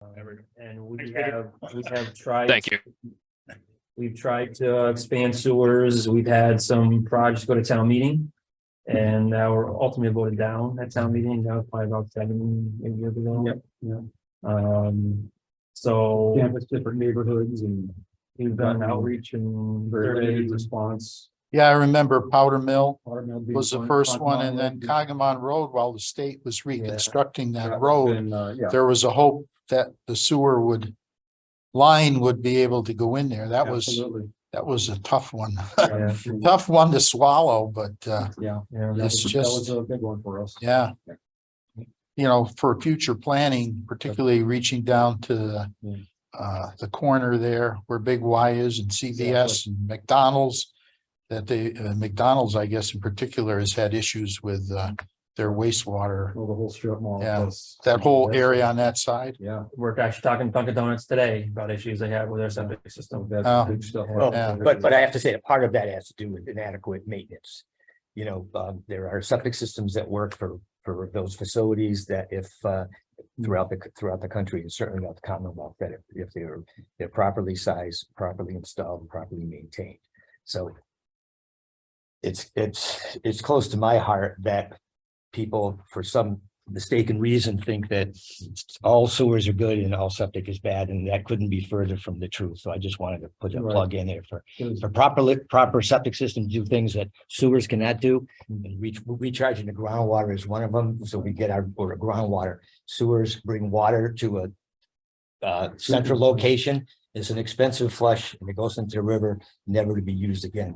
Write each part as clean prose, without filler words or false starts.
And we have tried. Thank you. We've tried to expand sewers. We've had some projects go to town meeting. And now we're ultimately voted down at town meeting. That was probably about 7 years ago. Yep, yeah. So Canvas different neighborhoods and we've done outreach and very limited surveys. response. Yeah, I remember Powder Mill Watermill being was the one, first one, and Congamon then Road Congamon Road, while the state was reconstructing being- that road, and, yeah, there was a hope that the sewer line would be able to go in there. That absolutely. was a tough one. Yeah, Tough one to swallow, but Yeah, yeah. It's that just- was a big one for us. yeah. You know, for future planning, particularly reaching down to the corner there where Big Y is and CVS and McDonald's. That McDonald's, I guess in particular, has had issues with their wastewater, Well, the whole strip mall. Yeah, plus- that whole area on that side. Yeah. We're actually talking to Dunkin' Donuts today about issues they have with their septic system. That's Oh. big stuff. Well, Yeah. but I have to say that part of that has to do with inadequate maintenance. You know, there are septic systems that work for those facilities that if throughout the country, and certainly not the Commonwealth, that if they're properly sized, properly installed, and properly maintained. So it's close to my heart that people, for some mistaken reason, think that all sewers are good and all septic is bad, and that couldn't be further from the truth. So I just wanted to put a Right. plug in there for proper septic systems do things that sewers cannot do. And recharging the groundwater is one of them. So we get our groundwater. Sewers bring water to a central location. It's an expensive flush and it goes into the river, never to be used again.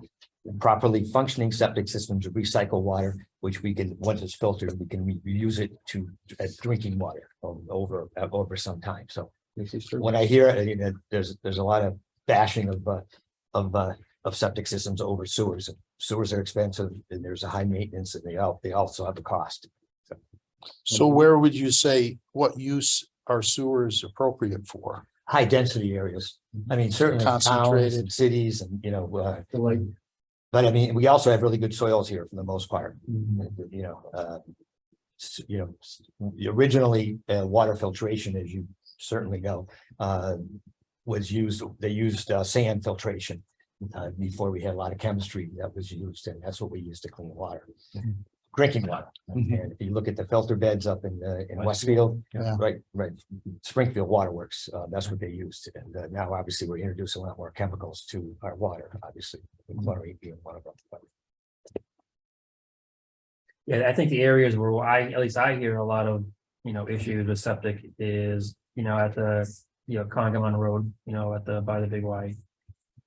Properly functioning septic systems recycle water, which we can, once it's filtered, we can reuse it as drinking water over some time. So when I hear it, you know, there's a lot of bashing of septic systems over sewers. Sewers are expensive and there's a high maintenance, and they also have a cost. So where would you say, what use are sewers appropriate for? High density areas. I mean, certainly towns Concentrated. and cities and, you know, Like, but I mean, we also have really good soils here for the most part. Mhm. Originally, water filtration, as you certainly know, was used, they used sand filtration. Before we had a lot of chemistry that was used, and that's what we used to clean water. Drinking water. Mhm. And if you look at the filter beds up in Westfield, Yeah. right, Springfield Waterworks, that's what they used. And now obviously we're introducing a lot more chemicals to our water, obviously, the chlorine being one of them. But Yeah, I think the areas where at least I hear a lot of, issues with septic is, at the, Congamon Road, by the Big Y.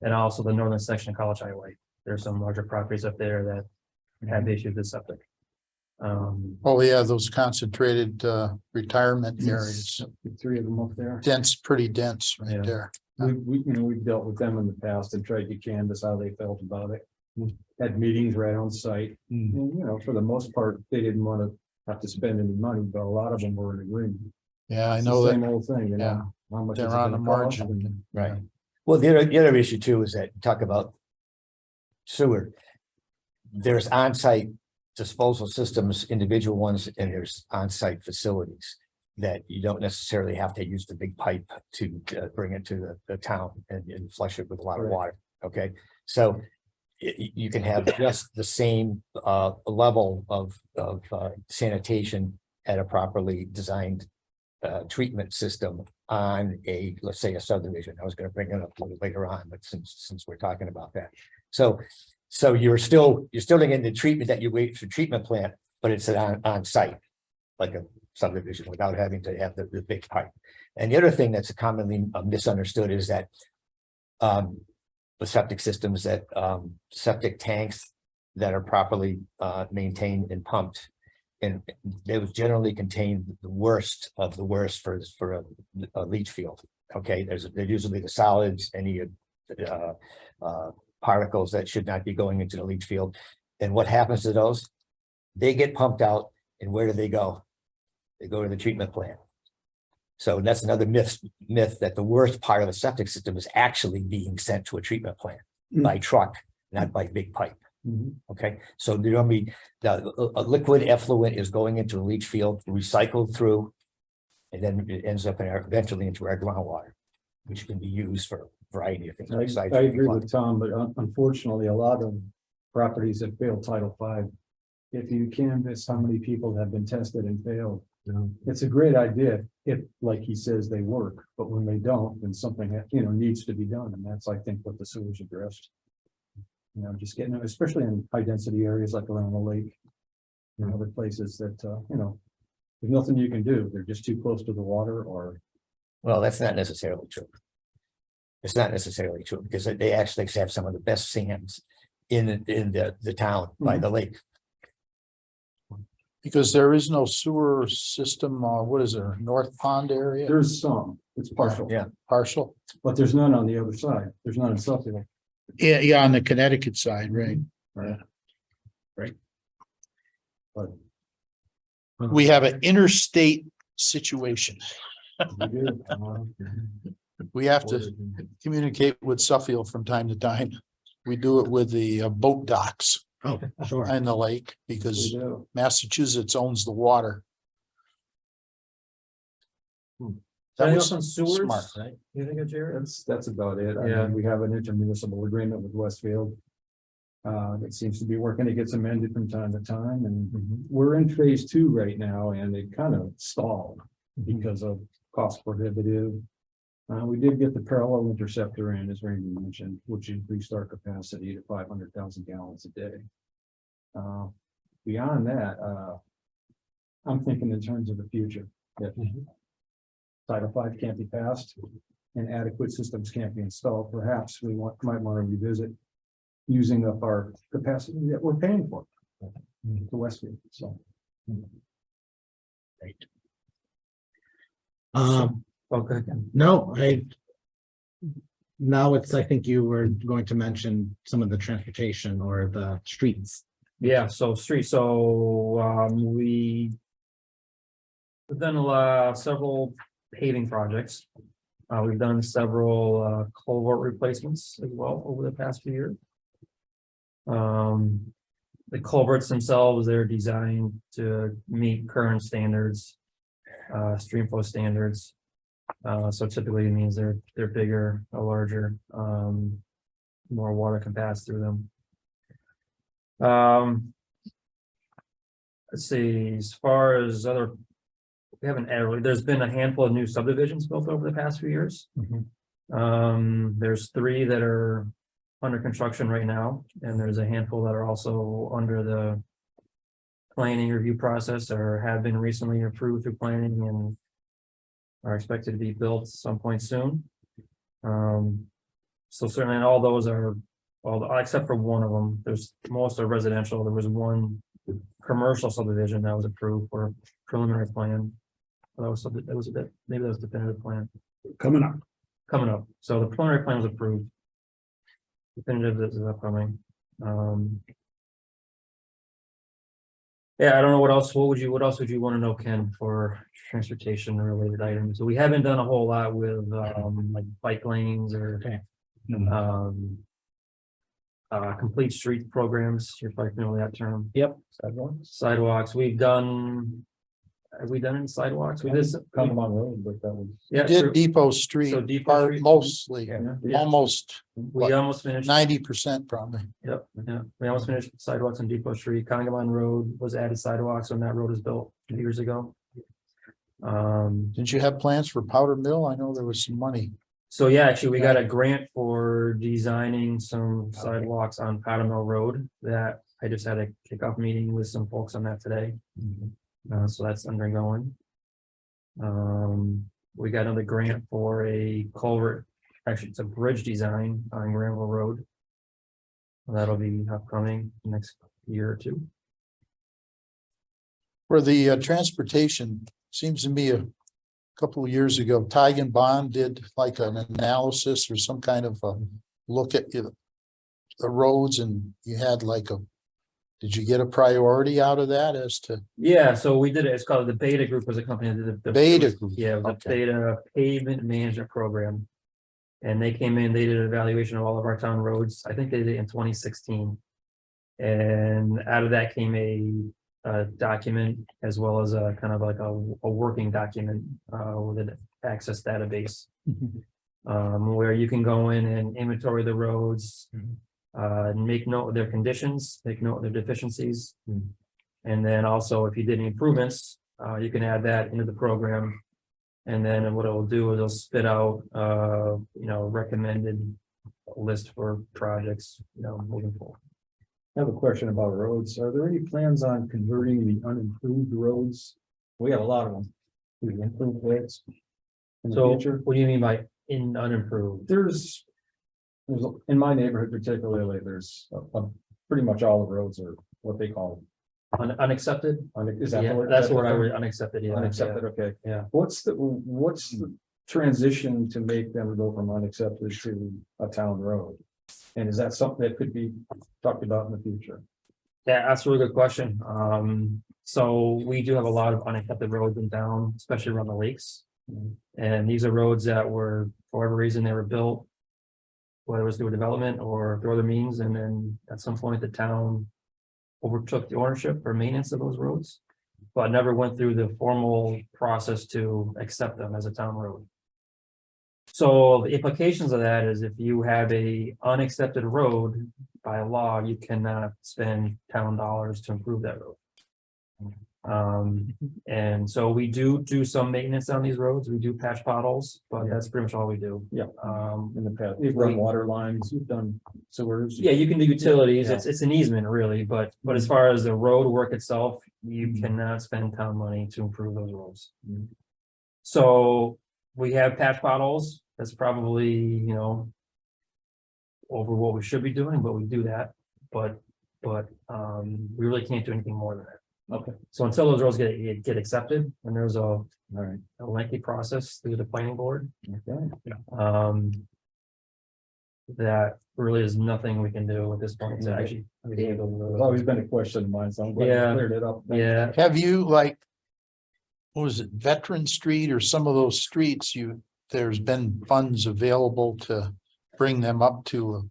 And also the northern section of College Highway. There's some larger properties up there that have issues with septic. Oh, yeah, those concentrated retirement areas, three of them up there. pretty dense Yeah. right there. We've dealt with them in the past and tried to canvass how they felt about it. Had meetings right on site. And, for the most part, they didn't want to have to spend any money, but a lot of them were in agreement. Yeah, I It's the know that Same old thing, you yeah. know. How much is they're it on the gonna cost? margin. Right. Well, the other issue too is that talk about sewer. There's on-site disposal systems, individual ones, and there's on-site facilities that you don't necessarily have to use the big pipe to bring it to the town and flush it with a lot of Right. water. Okay, so you can have just the same level of sanitation at a properly designed treatment system on let's say a subdivision. I was going to bring it up a little later on, but since we're talking about that. So you're still getting the treatment that you wait for treatment plant, but it's on site, like a subdivision, without having to have the big pipe. And the other thing that's commonly misunderstood is that the septic systems that septic tanks that are properly maintained and pumped, and they would generally contain the worst of the worst for a leach field. Okay, they're usually the solids, any particles that should not be going into the leach field. And what happens to those? They get pumped out, and where do they go? They go to the treatment plant. So that's another myth that the worst part of the septic system is actually being sent to a treatment plant by truck, not by big pipe. Okay, so there will be a liquid effluent is going into a leach field, recycled through And then it ends up eventually into our groundwater, which can be used for a variety of things. I besides agree drinking water. with Tom, but unfortunately, a lot of properties that failed Title V. If you canvass how many people have been tested and failed, it's a great idea if, like he says, they work, but when they don't, then something, needs to be done, and that's, I think, what the sewage addressed. Just getting, especially in high density areas like around the lake. And other places that, there's nothing you can do, they're just too close to the water or. Well, that's not necessarily true. It's not necessarily true because they actually have some of the best sands in the town by the lake. Because there is no sewer system, what is there, North Pond area, There's some, it's partial. Yeah. partial? But there's none on the other side, there's none in Suffield. Yeah, yeah, on the Connecticut side, right. But We have an interstate situation. we do. We have to communicate with Suffield from time to time. We do it with the boat docks Oh, sure. and the lake We because do. Massachusetts owns the water. That Anything was else on sewers? smart, right? You think, Jared? That's about it. I Yeah. mean, we have an intermunicipal agreement with Westfield. That seems to be working. It gets amended from time to time and we're in phase 2 right now and it kind of stalled because of cost prohibitive. We did get the parallel interceptor in, as Randy mentioned, which increased our capacity to 500,000 gallons a day. Beyond that, I'm thinking in terms of the future. If Title V can't be passed and adequate systems can't be installed, perhaps we might want to revisit using up our capacity that we're paying for to Westfield, so. Okay. No, now I think you were going to mention some of the transportation or the streets. Yeah, so we've done several paving projects. We've done several culvert replacements as well over the past few years. The culverts themselves, they're designed to meet current standards, stream flow standards. So typically it means they're bigger, larger, more water can pass through them. Let's see, as far as we haven't ever, there's been a handful of new subdivisions built over the past few years. There's 3 that are under construction right now, and there's a handful that are also under the planning review process or have been recently approved through planning and are expected to be built at some point soon. So certainly all those are, except for one of them, most are residential. There was one commercial subdivision that was approved for preliminary plan. That was a bit, maybe that was definitive plan Coming up. coming up. So the preliminary plan was approved. Definitive is upcoming. Yeah, I don't know what else. What else would you want to know, Ken, for transportation related items? So we haven't done a whole lot with like bike lanes or complete street programs. You're probably familiar with that term. Yep. Sidewalks. Have we done any sidewalks? We did. Come on road, but that was. Yeah, Did true. Depot Street, So Depot Street. mostly, Yeah. almost We almost finished. 90% probably. Yep, yeah, we almost finished sidewalks on Depot Street. Congamon Road was added sidewalks when that road was built 2 years ago. Didn't you have plans for Powder Mill? I know there was some money. So yeah, actually, we got a grant for designing some sidewalks on Powder Mill Road that I just had a kickoff meeting with some folks on that today. So that's undergoing. We got another grant for a culvert, actually, it's a bridge design on Granville Road. That'll be upcoming next year or 2. For the transportation, seems to me a couple of years ago, Tig Bond did like an analysis or some kind of look at the roads and you had like did you get a priority out of that as to? Yeah, so we did it, it's called the Beta Group was a company that did the. Beta Group, Yeah, it was a okay. Beta Pavement Management Program. And they came in, they did an evaluation of all of our town roads, I think they did it in 2016. And out of that came document as well as a kind of like a working document with an access database. Where you can go in and inventory the roads, make note of their conditions, make note of their deficiencies. And then also, if you did any improvements, you can add that into the program. And then what it'll do is it'll spit out, recommended list for projects, moving forward. I have a question about roads. Are there any plans on converting the unimproved roads? We have a lot of them. To improved roads. In the So future, what do you mean by unimproved? there's, in my neighborhood particularly, there's pretty much all the roads are what they call. Unaccepted? Is that the Yeah, word? that's Is that what the I term? would, unaccepted, yeah. Unaccepted, okay. Yeah. What's the transition to make them go from unaccepted to a town road? And is that something that could be talked about in the future? Yeah, that's a really good question. So we do have a lot of unaccepted roads in town, especially around the lakes. And these are roads that were, for whatever reason, they were built, whether it was through development or through other means, and then at some point the town overtook the ownership or maintenance of those roads, but never went through the formal process to accept them as a town road. So the implications of that is if you have a unaccepted road, by law, you cannot spend town dollars to improve that road. And so we do some maintenance on these roads. We do patch potholes, but that's pretty much all we do. Yeah. In the past, we've run water lines, we've done sewers. Yeah, you can do utilities. Yeah. It's an easement really, but as far as the road work itself, you cannot spend town money to improve those roads. So we have patch potholes. That's probably, over what we should be doing, but we do that. But we really can't do anything more than that. Okay, So until those roads get accepted, and there's all right, a lengthy process through the planning board, okay. that really is nothing we can do at this point to actually. It's always been a question of mine, so I'm glad Yeah. you cleared it up. Yeah, Have you what was it, Veteran Street or some of those streets, there's been funds available to bring them up to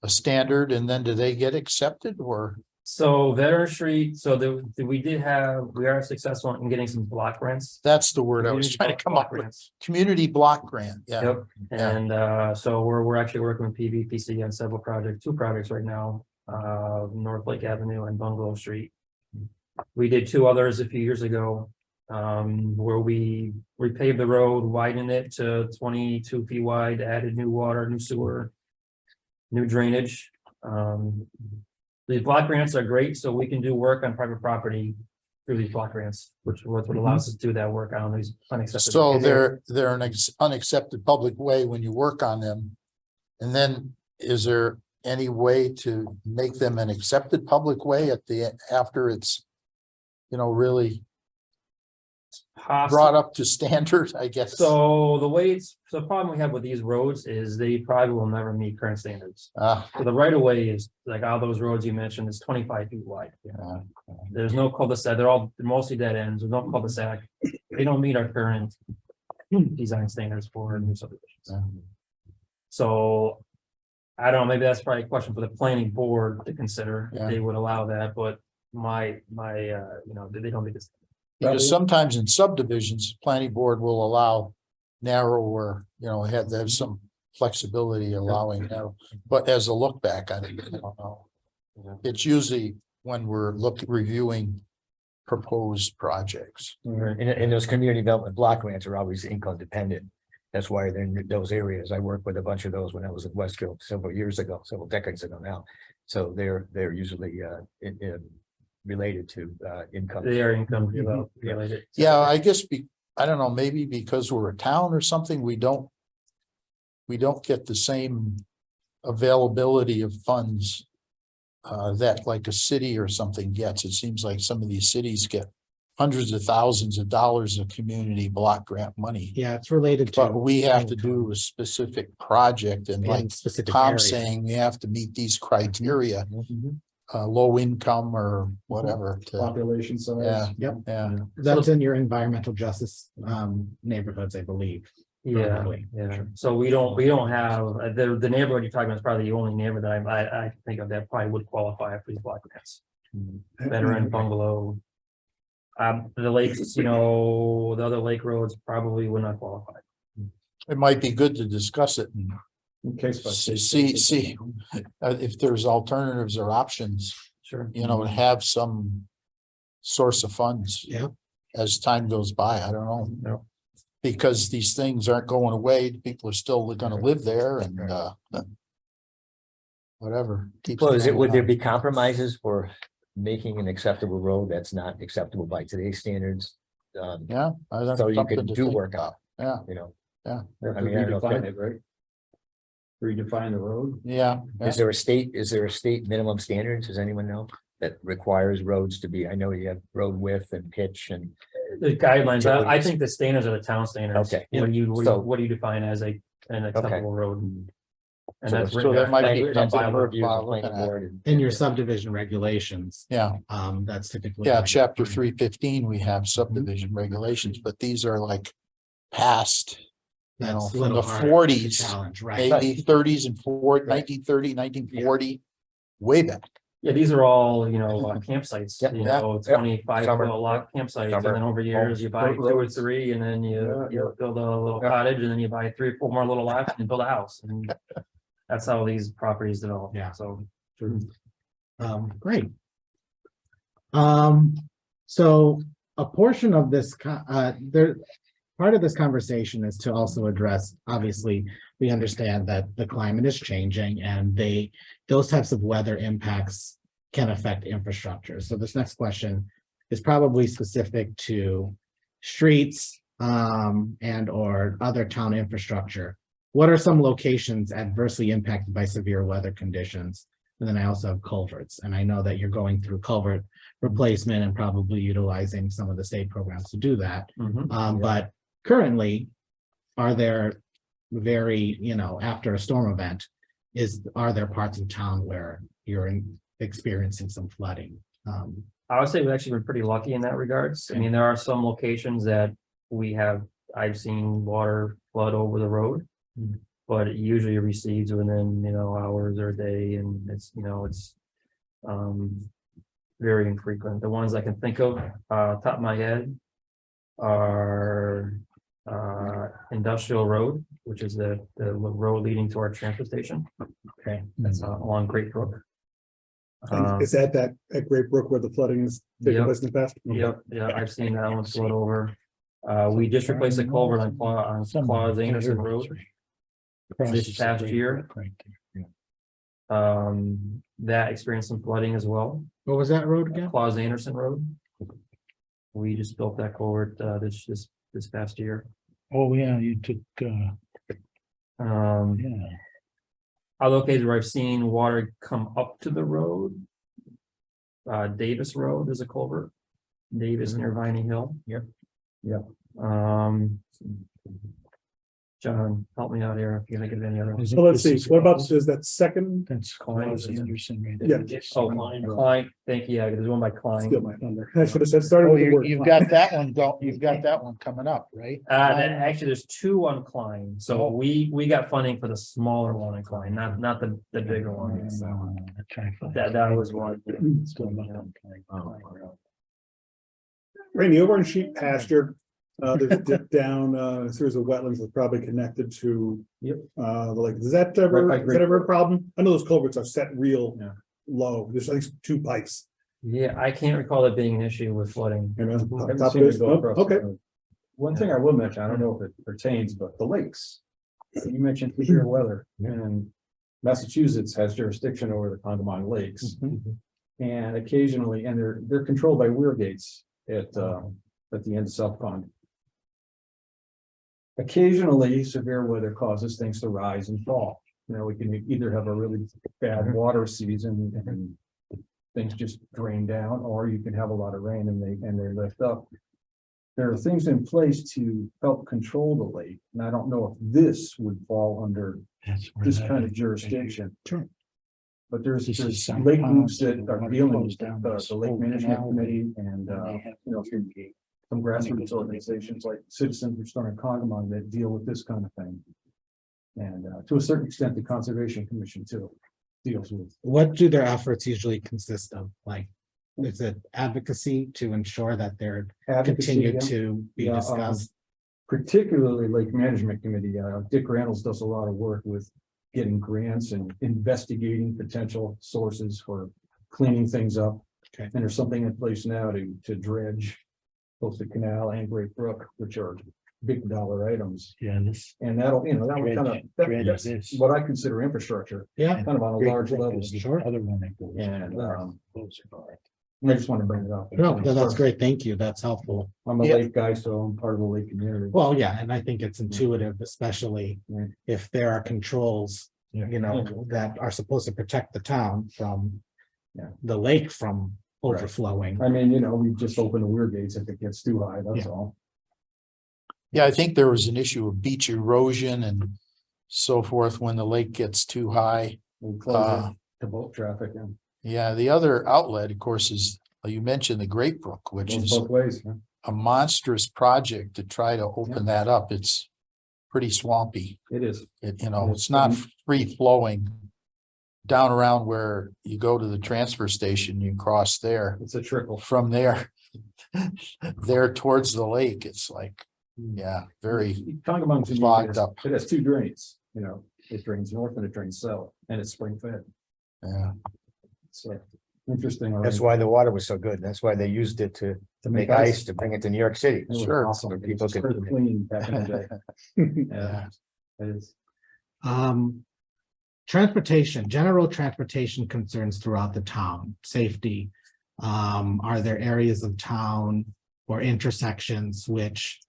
a standard, and then do they get accepted or? so Veteran Street, we are successful in getting some block grants. That's the word I was trying to come up with. Grants. Community block grant, yeah. Yep, Yeah. and so we're actually working with PVPC on several projects, 2 projects right now, North Lake Avenue and Bungalow Street. We did 2 others a few years ago, where we repaved the road, widened it to 22 feet wide, added new water, new sewer, new drainage. The block grants are great, so we can do work on private property through these block grants, which what allows us to do that work on these unaccepted. So they're an unaccepted public way when you work on them. And then is there any way to make them an accepted public way after it's, really brought up to standard, I guess? So the problem we have with these roads is they probably will never meet current standards. Ah, So the right of way is like all those roads you mentioned is 25 feet wide. yeah. There's no cul-de-sac. They're mostly dead ends. There's no cul-de-sac. They don't meet our current design standards for new subdivisions. So I don't know, maybe that's probably a question for the planning board to consider. If Yeah. they would allow that, but my, they don't meet this. Because sometimes in subdivisions, planning board will allow narrower, have some flexibility allowing narrow. But as a look back, I don't know. It's usually when we're reviewing proposed projects. And those community development block grants are always income dependent. That's why they're in those areas. I worked with a bunch of those when I was at Westfield several decades ago now. So they're usually related to income. They are income related. Yeah, I guess I don't know, maybe because we're a town or something, we don't get the same availability of funds that like a city or something gets. It seems like some of these cities get hundreds of thousands of dollars of community block grant money. Yeah, it's related to. But we have to do a specific project and like specific Tom's areas. saying, we have to meet these criteria, Mhm. low income or whatever. Population size. Yeah, yeah. That's in your environmental justice neighborhoods, I believe. Yeah, Probably. yeah. So we don't have, the neighborhood you're talking about is probably the only neighborhood that I think of that probably would qualify for these block grants. veteran bungalow. The lakes, the other lake roads probably would not qualify. It might be good to discuss it and In case. by case see, basis. if there's alternatives or options, Sure. to have some source of funds. Yeah. As time goes by, I don't know. No. Because these things aren't going away, people are still gonna live there and, whatever. keeps Well, going would there on. be compromises for making an acceptable road that's not acceptable by today's standards? Yeah. I think So you something can to do think work about. out, Yeah, Have I to mean, I don't know if redefine that- it, right? Redefine the road. yeah. Is there a state minimum standards? Does anyone know that requires roads to be, I know you have road width and pitch and, The guidelines, I think the standards are the town standards. Okay. What do you define as an acceptable road? And So- that's so written. that might be that's something by we're- law. reviews of looking planning at. board and. In your subdivision regulations, Yeah, that's typically. yeah, how you chapter define it. 315, we have subdivision regulations, but these are like past. That's a From little the harder to 40s, challenge, right? maybe 30s and 1930, 1940, way back. Yeah, these are all, campsites, Yep. Yeah. 25 Summer. foot lot campsites, and Summer. then over years you buy Dirt 2 or roads. 3, and then Yeah, you yeah. build a little Yeah. cottage, and then you buy 3 or 4 more little lots and build a house, and that's how these properties develop. Yeah. So. Great. So a portion of this, part of this conversation is to also address, obviously, we understand that the climate is changing and those types of weather impacts can affect infrastructure. So this next question is probably specific to streets, and or other town infrastructure. What are some locations adversely impacted by severe weather conditions? And then I also have culverts, and I know that you're going through culvert replacement and probably utilizing some of the state programs to do that. But currently, are there after a storm event, are there parts of town where you're experiencing some flooding? I would say we've actually been pretty lucky in that regards. I mean, there are some locations that I've seen water flood over the road. But it usually recedes within, hours or a day, and it's very infrequent. The ones I can think of, top of my head are Industrial Road, which is the road leading to our transfer station. Okay. That's along Great Brook. Is that at Great Brook where the flooding is taking Yep. place in the past? Yep, yeah, I've seen that one flood over. We just replaced a culvert on Claus Anderson Road this past year. That experienced some flooding as well. What was that road again? Claus Anderson Road. We just built that culvert this past year. Oh, yeah, you took, Um, yeah. other locations where I've seen water come up to the road. Davis Road is a culvert. Davis near Viney Hill. Yep. Yep. John, help me out here if you think of any other. So let's see, what about, is that second? That's Klein. Claus Anderson right there. Yeah. Oh, Klein, thank you, yeah, there's one by Klein. Steal my thunder. I should have said, started Oh, with the word. you've got that one you've got that one coming up, right? Actually, there's 2 on Klein, so we got funding for the smaller one on Klein, not the bigger one. So that was one. Randy, over in sheep pasture, there's a dip down, a series of wetlands that's probably connected to. Yep. The lake, is that ever, Right by is that ever a problem? I know those culverts are set real Yeah. low, there's at least 2 pipes. Yeah, I can't recall it being an issue with flooding. You know, Haven't top seen it goes- go oh, across Okay, the road. One thing I will mention, I don't know if it pertains, but the lakes. You mentioned severe weather, and Massachusetts has jurisdiction over the Congamon Lakes. And occasionally, and they're controlled by weir gates at the end of South Pond. Occasionally, severe weather causes things to rise and fall. We can either have a really bad water season and things just drain down, or you can have a lot of rain and they lift up. There are things in place to help control the lake, and I don't know if this would fall under this kind of jurisdiction. Sure. But there's This is South lake Pond, groups so that the are water dealing flows with down the this Lake whole Management canal, Committee and they have some grassroots organizations like Citizens Restoring Congamon that deal with this kind of thing. And to a certain extent, the Conservation Commission too deals with. What do their efforts usually consist of? Like is it advocacy to ensure that they're Advocacy, continued yeah. to be Yeah, discussed? Particularly Lake Management Committee, Dick Reynolds does a lot of work with getting grants and investigating potential sources for cleaning things up. Okay. And there's something in place now to dredge both the canal and Great Brook, which are big dollar items. Yeah, this. And that'll, you know, that would kind of, Dredge that's this. what I consider infrastructure, Yeah, kind of on a Great large Brook level. is the Sure. Other one that goes. And, Closer by. I just want to bring it up. no, that's great. Thank you. That's helpful. I'm a Yeah. lake guy, so I'm part of the lake community. Well, yeah, and I think it's intuitive, especially Right. if there are controls, Yeah. you know, that are supposed to protect the town from Yeah. the lake from Right. overflowing. I mean, you know, we just open the weir gates if it gets too high, that's Yeah. all. Yeah, I think there was an issue of beach erosion and so forth when the lake gets too high. We close Uh, it to boat traffic and Yeah, the other outlet, of course, is, you mentioned the Great Brook, which goes is both ways. Huh? a monstrous project to try to open that up. It's pretty swampy. It is. It, you know, Yes. it's not free flowing down around where you go to the transfer station, you cross there. It's a trickle. From there, there towards the lake, it's like, yeah, very, Congamon to me, clogged it has- up. It has two drains, you know, it drains north and it drains south, and it's spring fed. yeah. So interesting. That's why the water was so good. That's why they used it to make ice to bring it to New York City. It was Sure. awesome. So It people was could- pretty clean back in the day. Yeah, it is. Transportation, general transportation concerns throughout the town, safety. Are there areas of town or intersections which,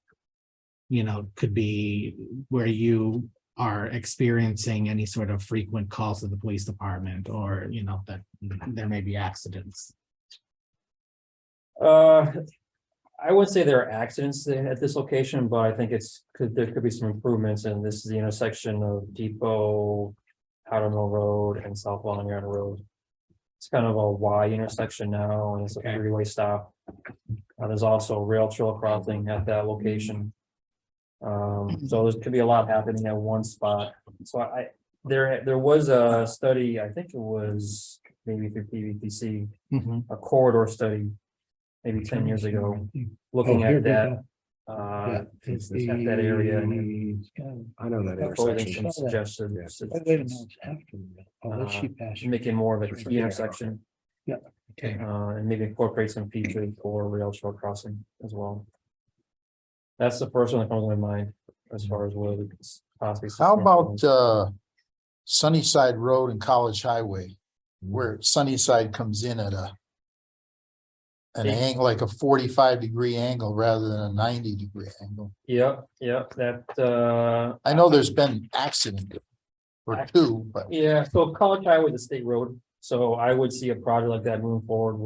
you know, could be where you are experiencing any sort of frequent calls to the police department, or, you know, that there may be accidents? I would say there are accidents at this location, but I think there could be some improvements, and this is the intersection of Depot, Powder Mill Road and South Long Yard Road. It's kind of a Y intersection now, and it's a Okay. three-way stop. There's also a rail trail crossing at that location. So there could be a lot happening at one spot. So there was a study, I think it was maybe through PVPC, a corridor study, maybe 10 years ago, looking Oh, here at they that. go. Yeah, it's At that area. And I know that proposing some suggested. Wait a minute, it's after. Oh, let's Uh, see past. Making more of a key intersection. Yeah. Okay. And maybe incorporate some features for rail trail crossing as well. That's the first one that comes to my mind as far as where we could possibly. How about Sunnyside Road and College Highway, where Sunnyside comes in at an angle, like a 45-degree angle rather than a 90-degree angle? Yep, that, I know there's been accident or two, but yeah, so College Highway is a state road, so I would see a project like that moving forward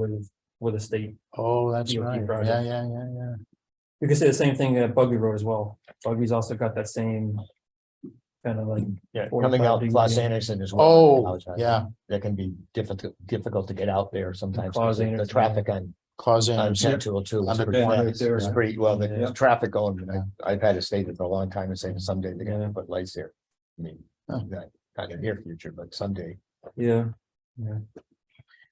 with a state. oh, that's DOT right. project. Yeah. You could say the same thing at Buggy Road as well. Buggy's also got that same kind of like, Yeah, 45 coming out degree. Los Anderson as well. Oh, yeah, That can be difficult to get out there sometimes. Claus 'cause The Anderson. traffic on cause on Anderson. Central too. On is the pretty corner fast. there, It's yeah. pretty, well, Yeah. the traffic going, I've had to stay there for a long time and say someday they're Yeah. gonna put lights there. I mean, Huh. not in the near future, but someday. yeah.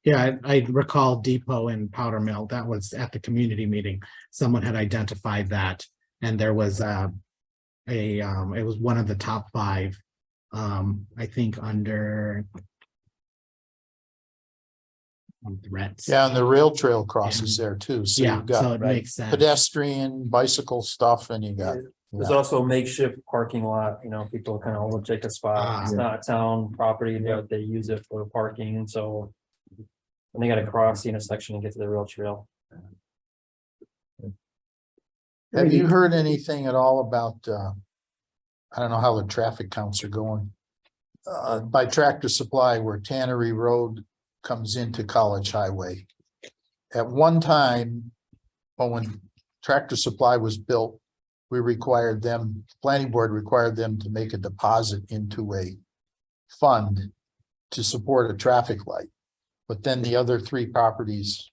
Yeah, I recall Depot and Powder Mill. That was at the community meeting. Someone had identified that, and there was it was one of the top 5. I think under threats. Yeah, and the rail trail crosses there too. So Yeah, you've so got it makes sense. pedestrian, bicycle stuff, and you got, There's also makeshift parking lot, people kind of overtake a spot. It's Ah. not town property, but they use it for parking, and so. And they gotta cross the intersection and get to the rail trail. have you heard anything at all about, I don't know how the traffic counts are going. By Tractor Supply where Tannery Road comes into College Highway. At one time, well, when Tractor Supply was built, planning board required them to make a deposit into a fund to support a traffic light. But then the other 3 properties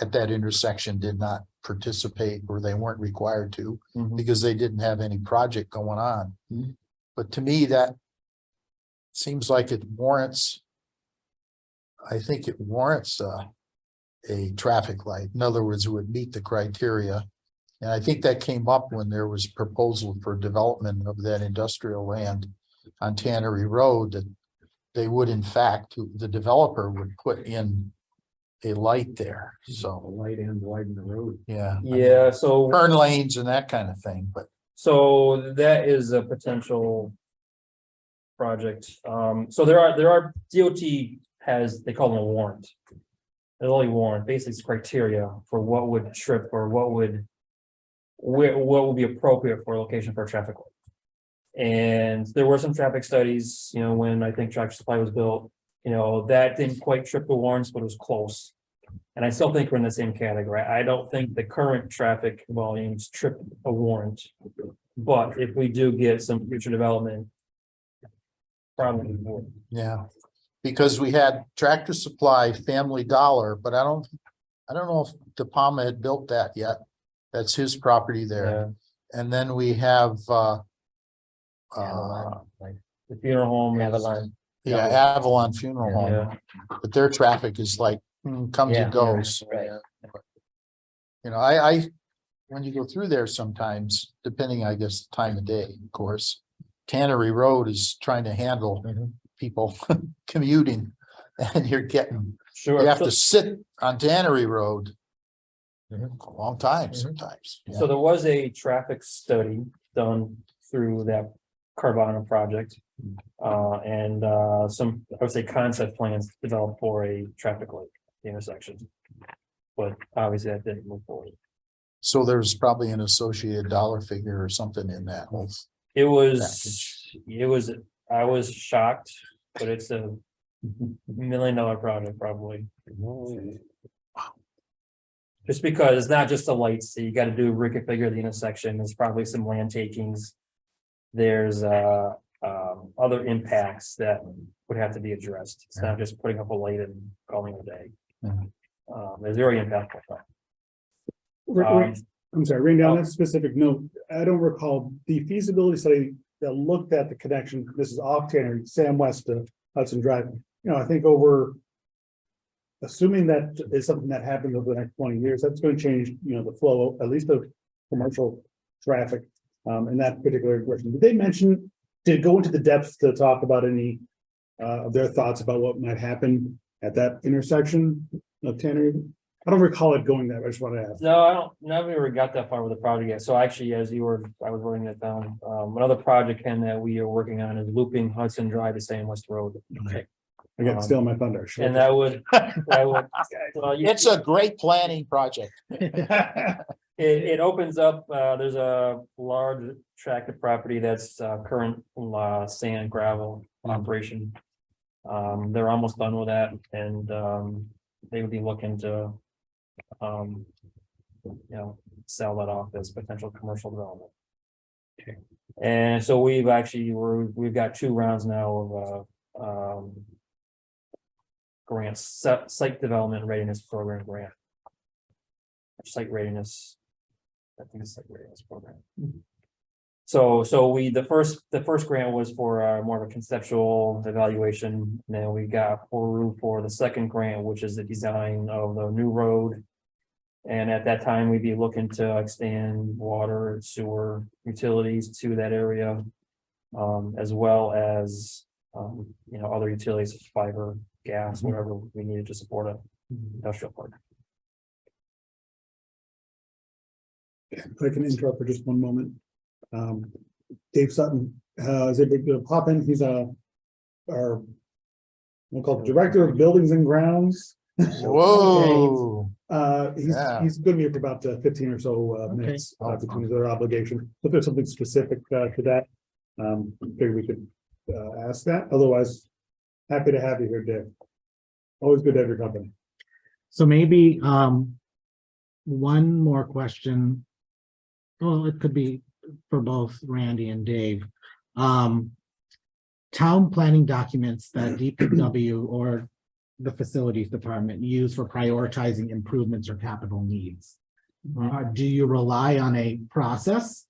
at that intersection did not participate, or they weren't required to, because they didn't have any project going on. Mhm. But to me, that seems like it warrants, I think it warrants a traffic light. In other words, it would meet the criteria. And I think that came up when there was proposal for development of that industrial land on Tannery Road, that they would in fact, the developer would put in a light there. The So, light and widen the road. yeah. Yeah, so. Turn lanes and that kind of thing, but So that is a potential project. So there are DOT has, they call them a warrant. There's only warrant, basically it's criteria for what would trip or what would be appropriate for a location for a traffic light. And there were some traffic studies, when I think Tractor Supply was built, that didn't quite trip the warrants, but it was close. And I still think we're in the same category. I don't think the current traffic volumes trip a warrant. But if we do get some future development. Probably would. yeah. Because we had Tractor Supply, Family Dollar, but I don't know if De Palma had built that yet. That's his property there. Yeah. And then we have The funeral home. is- Avalon. Avalon Funeral Home, Yeah, but their traffic is like comes Yeah. and goes. Right. I when you go through there sometimes, depending, I guess, the time of day, of course. Tannery Road is trying to handle Mhm. people commuting, and you're getting, sure. you have So- to sit on Tannery Road Mhm. a long time Mhm. sometimes. Yeah. So there was a traffic study done through that Carvana project. And some, I would say, concept plans developed for a traffic light at the intersection. But obviously that didn't move forward. So there's probably an associated dollar figure or something in that whole. It was, Package. I was shocked, but it's a $1 million project probably. Just because it's not just the lights, so you gotta do reconfigure the intersection, there's probably some land takings. There's other impacts that would have to be addressed, it's not just putting up a light and calling it a day. Mhm. It's very impactful. I'm sorry, Randy, on that specific note, I don't recall the feasibility study that looked at the connection, this is off Tannery, Sam West to Hudson Drive. I think over. Assuming that is something that happens over the next 20 years, that's going to change, the flow, at least of commercial traffic. In that particular question, did it go into the depths to talk about any of their thoughts about what might happen at that intersection of Tannery? I don't recall it going there, I just want to ask. No, I don't, never ever got that far with the project yet. So actually, I was writing that down. Another project, Ken, that we are working on is looping Hudson Drive to Sam West Road. Again, stealing my thunder. Sure. And that would, well, It's a great planning project. it opens up, there's a large tract of property that's current sand gravel operation. They're almost done with that, and they would be looking to sell that off as potential commercial development. Okay. And so we've got 2 rounds now of grants, site development readiness program grant. Site readiness. I think it's site readiness program. So the first grant was for more of a conceptual evaluation. And then we got for the second grant, which is the design of the new road. And at that time, we'd be looking to extend water, sewer, utilities to that area. As well as, other utilities, fiber, gas, whatever we needed to support a industrial park. If I can interrupt for just one moment. Dave Sutton, is able to pop in, he's we'll call it Director of Buildings and Grounds. Whoa. Yeah. He's gonna be here for about 15 or so minutes between his other obligation. If there's something specific to that, figure we could ask that. Otherwise, happy to have you here, Dave. Always good to have your company. So maybe one more question. Well, it could be for both Randy and Dave. Town planning documents that DPW or the facilities department use for prioritizing improvements or capital needs. Do you rely on a process,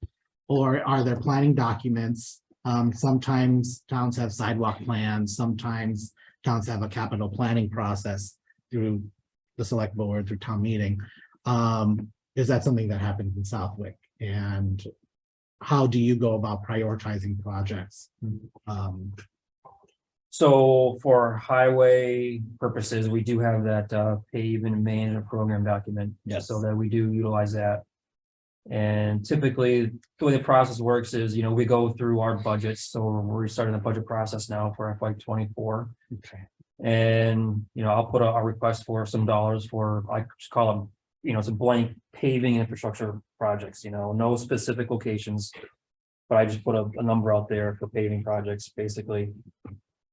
or are there planning documents? Sometimes towns have sidewalk plans, sometimes towns have a capital planning process through the select board through town meeting. Is that something that happens in Southwick? And how do you go about prioritizing projects? So for highway purposes, we do have that pavement management program document. Yes. So that we do utilize that. And typically, the way the process works is, we go through our budgets, so we're starting the budget process now for FY 24. Okay. And, I'll put a request for some dollars for, I just call them, it's a blank paving infrastructure projects, no specific locations. But I just put a number out there for paving projects, basically.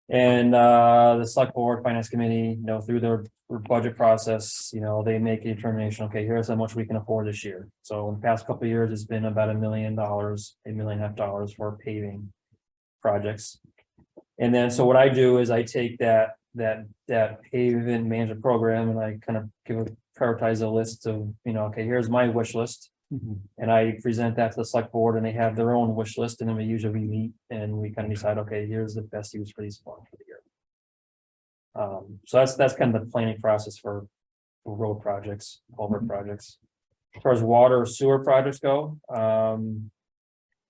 And the select board, finance committee, through their budget process, they make a determination, okay, here's how much we can afford this year. So in the past couple of years, it's been about $1 million, $1.5 million for paving projects. And then, so what I do is I take that pavement management program and I kind of prioritize a list of, okay, here's my wish list. And I present that to the select board and they have their own wish list, and then we usually meet and we kind of decide, okay, here's the best use for these funds for the year. So that's kind of the planning process for road projects, culvert projects. As far as water or sewer projects go,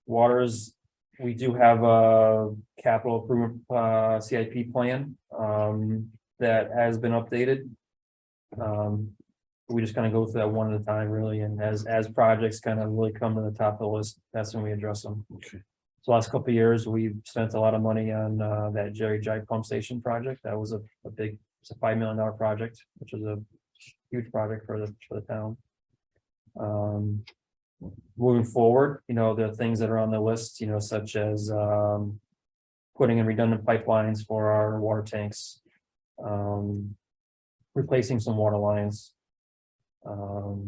waters, we do have a capital improvement CIP plan that has been updated. We just kind of go through that one at a time, really, and as projects kind of really come to the top of the list, that's when we address them. Okay. So last couple of years, we've spent a lot of money on that Jerry Jike pump station project. That was it's a $5 million project, which was a huge project for the town. Moving forward, the things that are on the list, such as putting in redundant pipelines for our water tanks, replacing some water lines.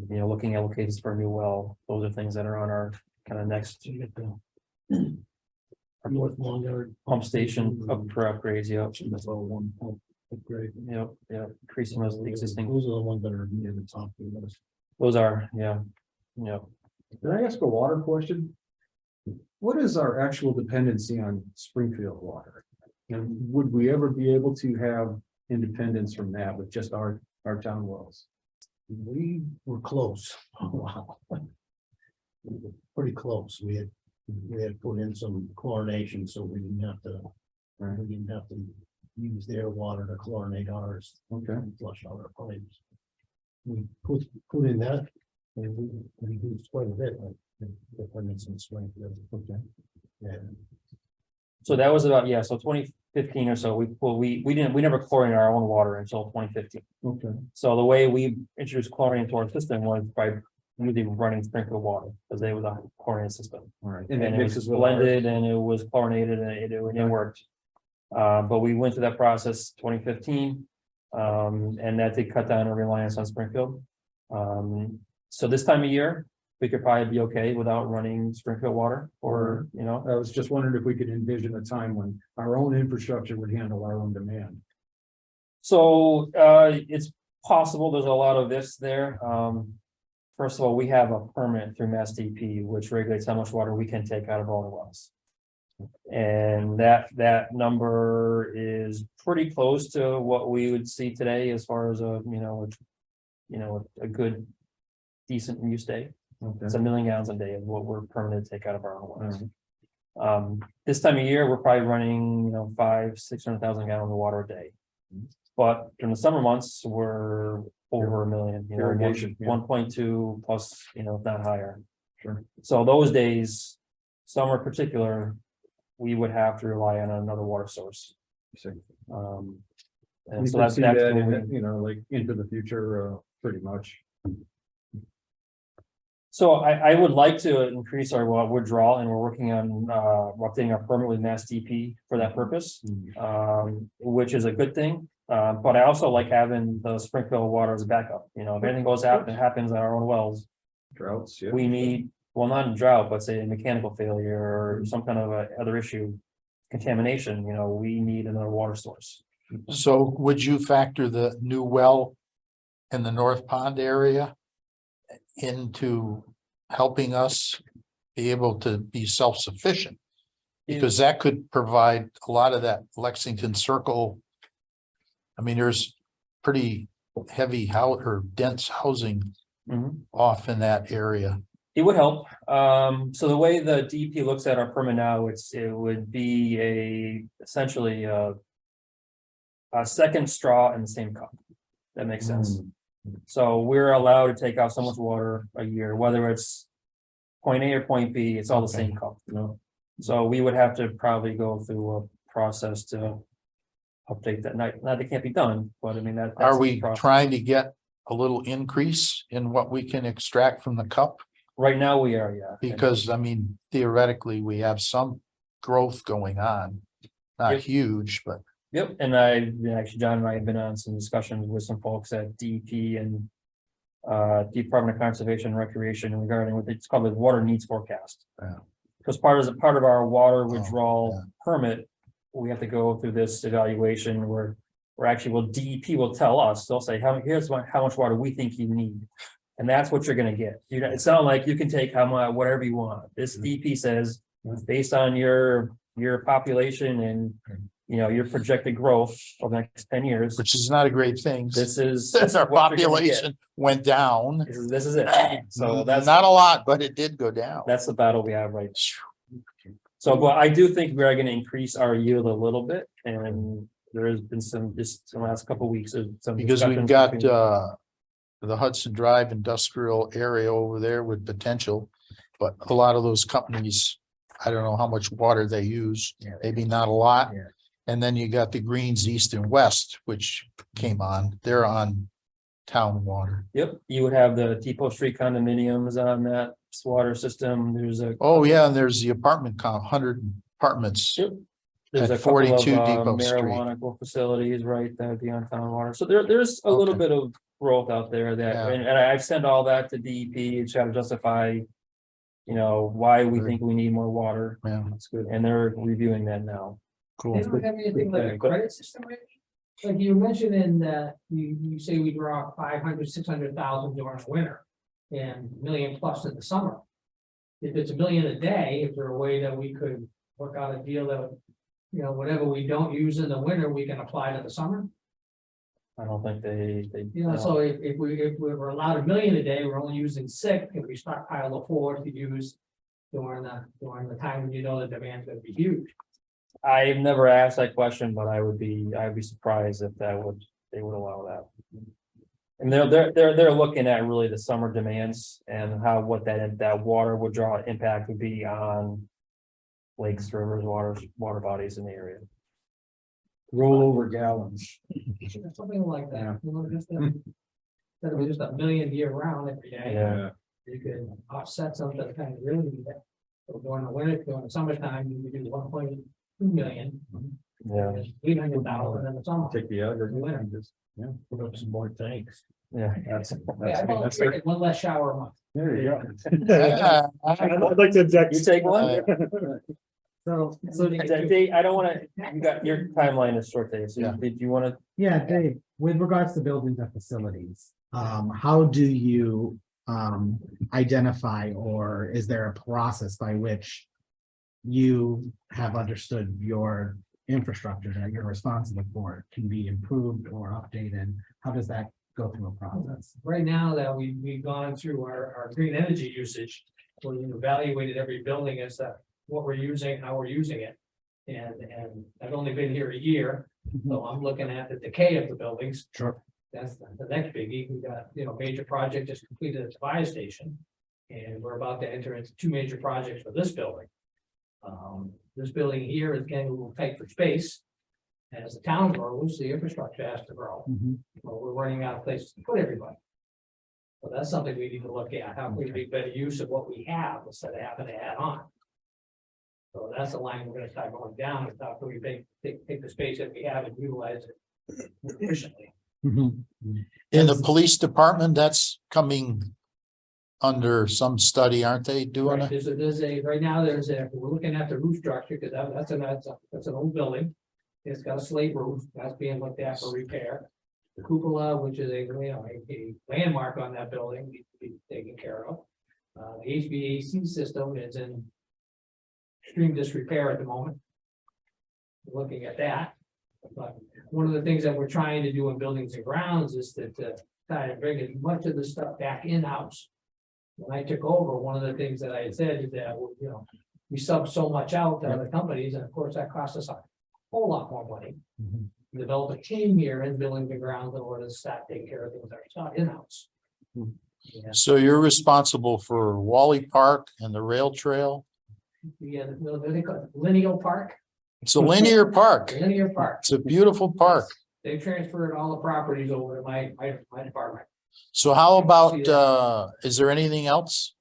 Looking at locations for a new well, those are things that are on our kind of next So you get the North Long Yard. pump station upgrades, That's all one pump upgrade. increasing those existing, Those are the ones that are near the top of the list. those are, Can I ask a water question? What is our actual dependency on Springfield water? And would we ever be able to have independence from that with just our town wells? We were close. Wow. We were pretty close. We had put in some chlorination, so we didn't have to use their water to chlorinate ours. Okay. And flush out our pipes. We put in that and we reduced quite a bit, like the dependence on Springfield. Okay. Yeah. so that was about, so 2015 or so, we never chlorinated our own water until 2015. Okay. So the way we introduced chlorine into our system was by using running Springfield water, because they was a chlorinated system. All right. And it it was mixes with ours? blended and it was chlorinated and it worked. But we went through that process 2015. And that did cut down our reliance on Springfield. So this time of year, we could probably be okay without running Springfield water or, I was just wondering if we could envision a time when our own infrastructure would handle our own demand. So it's possible. There's a lot of ifs there. First of all, we have a permit through Mass DP, which regulates how much water we can take out of all the wells. And that number is pretty close to what we would see today as far as a good, decent use day. It's 1 million gallons a day of what we're permitted to take out of our own wells. This time of year, we're probably running, 500,000-600,000 gallons of water a day. But during the summer months, we're over 1 million, Irrigation, yeah. 1.2 plus, if not higher. Sure. So those days, summer in particular, we would have to rely on another water source. And We so could that's, see that's that when in, we- like into the future, pretty much. So I would like to increase our withdrawal, and we're working on updating our permit with Mass DP for that purpose, which is a good thing. But I also like having the Springfield water as a backup. If anything goes out, it happens at our own wells. Droughts, yeah. We need, well, not a drought, but say a mechanical failure or some kind of other issue, contamination, we need another water source. So would you factor the new well in the North Pond area into helping us be able to be self-sufficient? Because that could provide a lot of that Lexington Circle. I mean, there's pretty heavy house or dense housing Mhm. off in that area. It would help. So the way the DP looks at our permit now, it would be essentially a second straw in the same cup. That makes sense. So we're allowed to take out so much water a year, whether it's point A or point B, it's all the same cup. No. So we would have to probably go through a process to update that night. Now, that can't be done, but I mean, that's Are the we process. trying to get a little increase in what we can extract from the cup? Right now, we are, yeah. Because, I mean, theoretically, we have some growth going on. Not Yep. huge, but Yep, and actually, John and I have been on some discussions with some folks at DEP and Department of Conservation and Recreation regarding what it's called the water needs forecast. Yeah. Because part of our water Oh, withdrawal yeah. permit, we have to go through this evaluation where actually, well, DEP will tell us, they'll say, here's how much water we think you need. And that's what you're gonna get. You know, it's not like you can take how much, whatever you want. This DEP says, based on your population and, you know, your projected growth over the next 10 years, which is not a great thing. this is. Since our what you're gonna get. population went down. This is it. So that's, Not a lot, but it did go down. that's the battle we have right now. So, but I do think we are gonna increase our yield a little bit, and there has been just the last couple of weeks of some. Because we've discussions got between- the Hudson Drive industrial area over there with potential. But a lot of those companies, I don't know how much water they use, maybe not a lot. Yeah. And then you got the Greens East and West, which came on, they're on town water. Yep, you would have the Depot Street condominiums on that water system. There's a. Oh, yeah, and there's the apartment 100 apartments. Yep. There's At a couple of 42 Depot Street. marijuana facilities, right, that would be on town water. So there's a little Okay. bit of growth out there that, Yeah. and I've sent all that to DEP to try to justify. You know, why we think we need more water. Yeah, That's good. And they're reviewing that now. cool. They don't have anything like a Okay, but- credit system, right? Like you mentioned in that, you say we draw 500, 600,000 during the winter. And $1 million plus in the summer. If it's $1 million a day, is there a way that we could work out a deal that? You know, whatever we don't use in the winter, we can apply to the summer? I don't think they. You know, so if we were allowed $1 million a day, we're only using 6, and we stockpile the 4 to use. During the time when you know the demand's gonna be huge. I've never asked that question, but I'd be surprised if they would allow that. And they're looking at really the summer demands and what that water withdrawal impact would be on. Lakes, rivers, water bodies in the area. Rollover gallons. Something like that, you know, just instead of just $1 million year round every day. Yeah. You could offset something that kind of really need that. So during the winter, during the summertime, you could do 1.2 million. Yeah, 800,000 in the summer. Take the aggregate and just, Put up some more tanks. yeah. that's. Yeah, I volunteer to take one less shower a month. There you go. Yeah, I'd like to object. You take one? So, Dave, I don't wanna, you got, your timeline is short, Dave, so Yeah. did you wanna? yeah, Dave, with regards to buildings and facilities, how do you identify, or is there a process by which you have understood your infrastructure that you're responsible for can be improved or updated? How does that go through a process? Right now that we've gone through our green energy usage, we evaluated every building as to what we're using, how we're using it. And I've only been here a year, so I'm looking at the decay of the buildings. Sure. That's the next biggie. We got, major project just completed at the fire station. And we're about to enter into 2 major projects for this building. This building here is getting a little tight for space. As the town grows, the infrastructure has to grow. Well, we're running out of places to put everybody. So that's something we need to look at. How can we make better use of what we have instead of having to add on? So that's the line we're gonna start going down, is how can we take the space that we have and utilize it efficiently. in the police department, that's coming under some study, aren't they doing Right, it? right now, we're looking at the roof structure, because that's an old building. It's got a slate roof, that's being looked at for repair. The cupola, which is a landmark on that building, needs to be taken care of. The HVAC system is in extreme disrepair at the moment. We're looking at that. But one of the things that we're trying to do in buildings and grounds is to try to bring as much of the stuff back in-house. When I took over, one of the things that I had said is that, you know, we sub so much out to other companies, and of course, that costs us a whole lot more money. Develop a team here in buildings and grounds in order to start taking care of things ourselves in-house. Yeah, So you're responsible for Wally Park and the rail trail? yeah, they call it Lineal Park, It's a linear park. Linear Park. It's a beautiful park. They transferred all the properties over to my department. So how about, is there anything else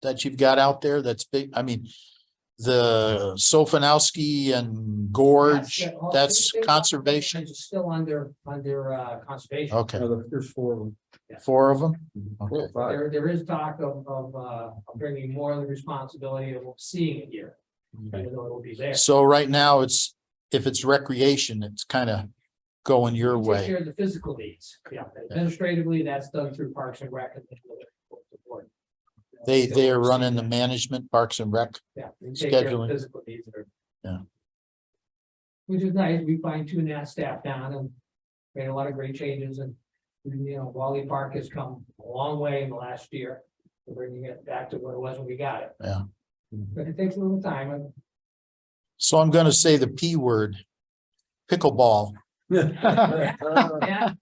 that you've got out there that's big? I mean, the Sofinowski and Gorge, that's conservation? It's still under conservation. Okay, There's 4 of them. 4 of them? Four or five. There is talk of bringing more of the responsibility of seeing it here, even though it'll be there. So right now it's, if it's recreation, it's kind of going your Take way. care of the physical needs, yeah, administratively, that's done through Parks and Rec. And They are running the management, Parks and Rec. Yeah, we take care of the scheduling. physical needs. Yeah. Which is nice, we fine tune that staff down and made a lot of great changes, and you know, Wally Park has come a long way in the last year. We're bringing it back to what it was when we got it. Yeah. But it takes a little time, and So I'm gonna say the P word, pickleball. yeah,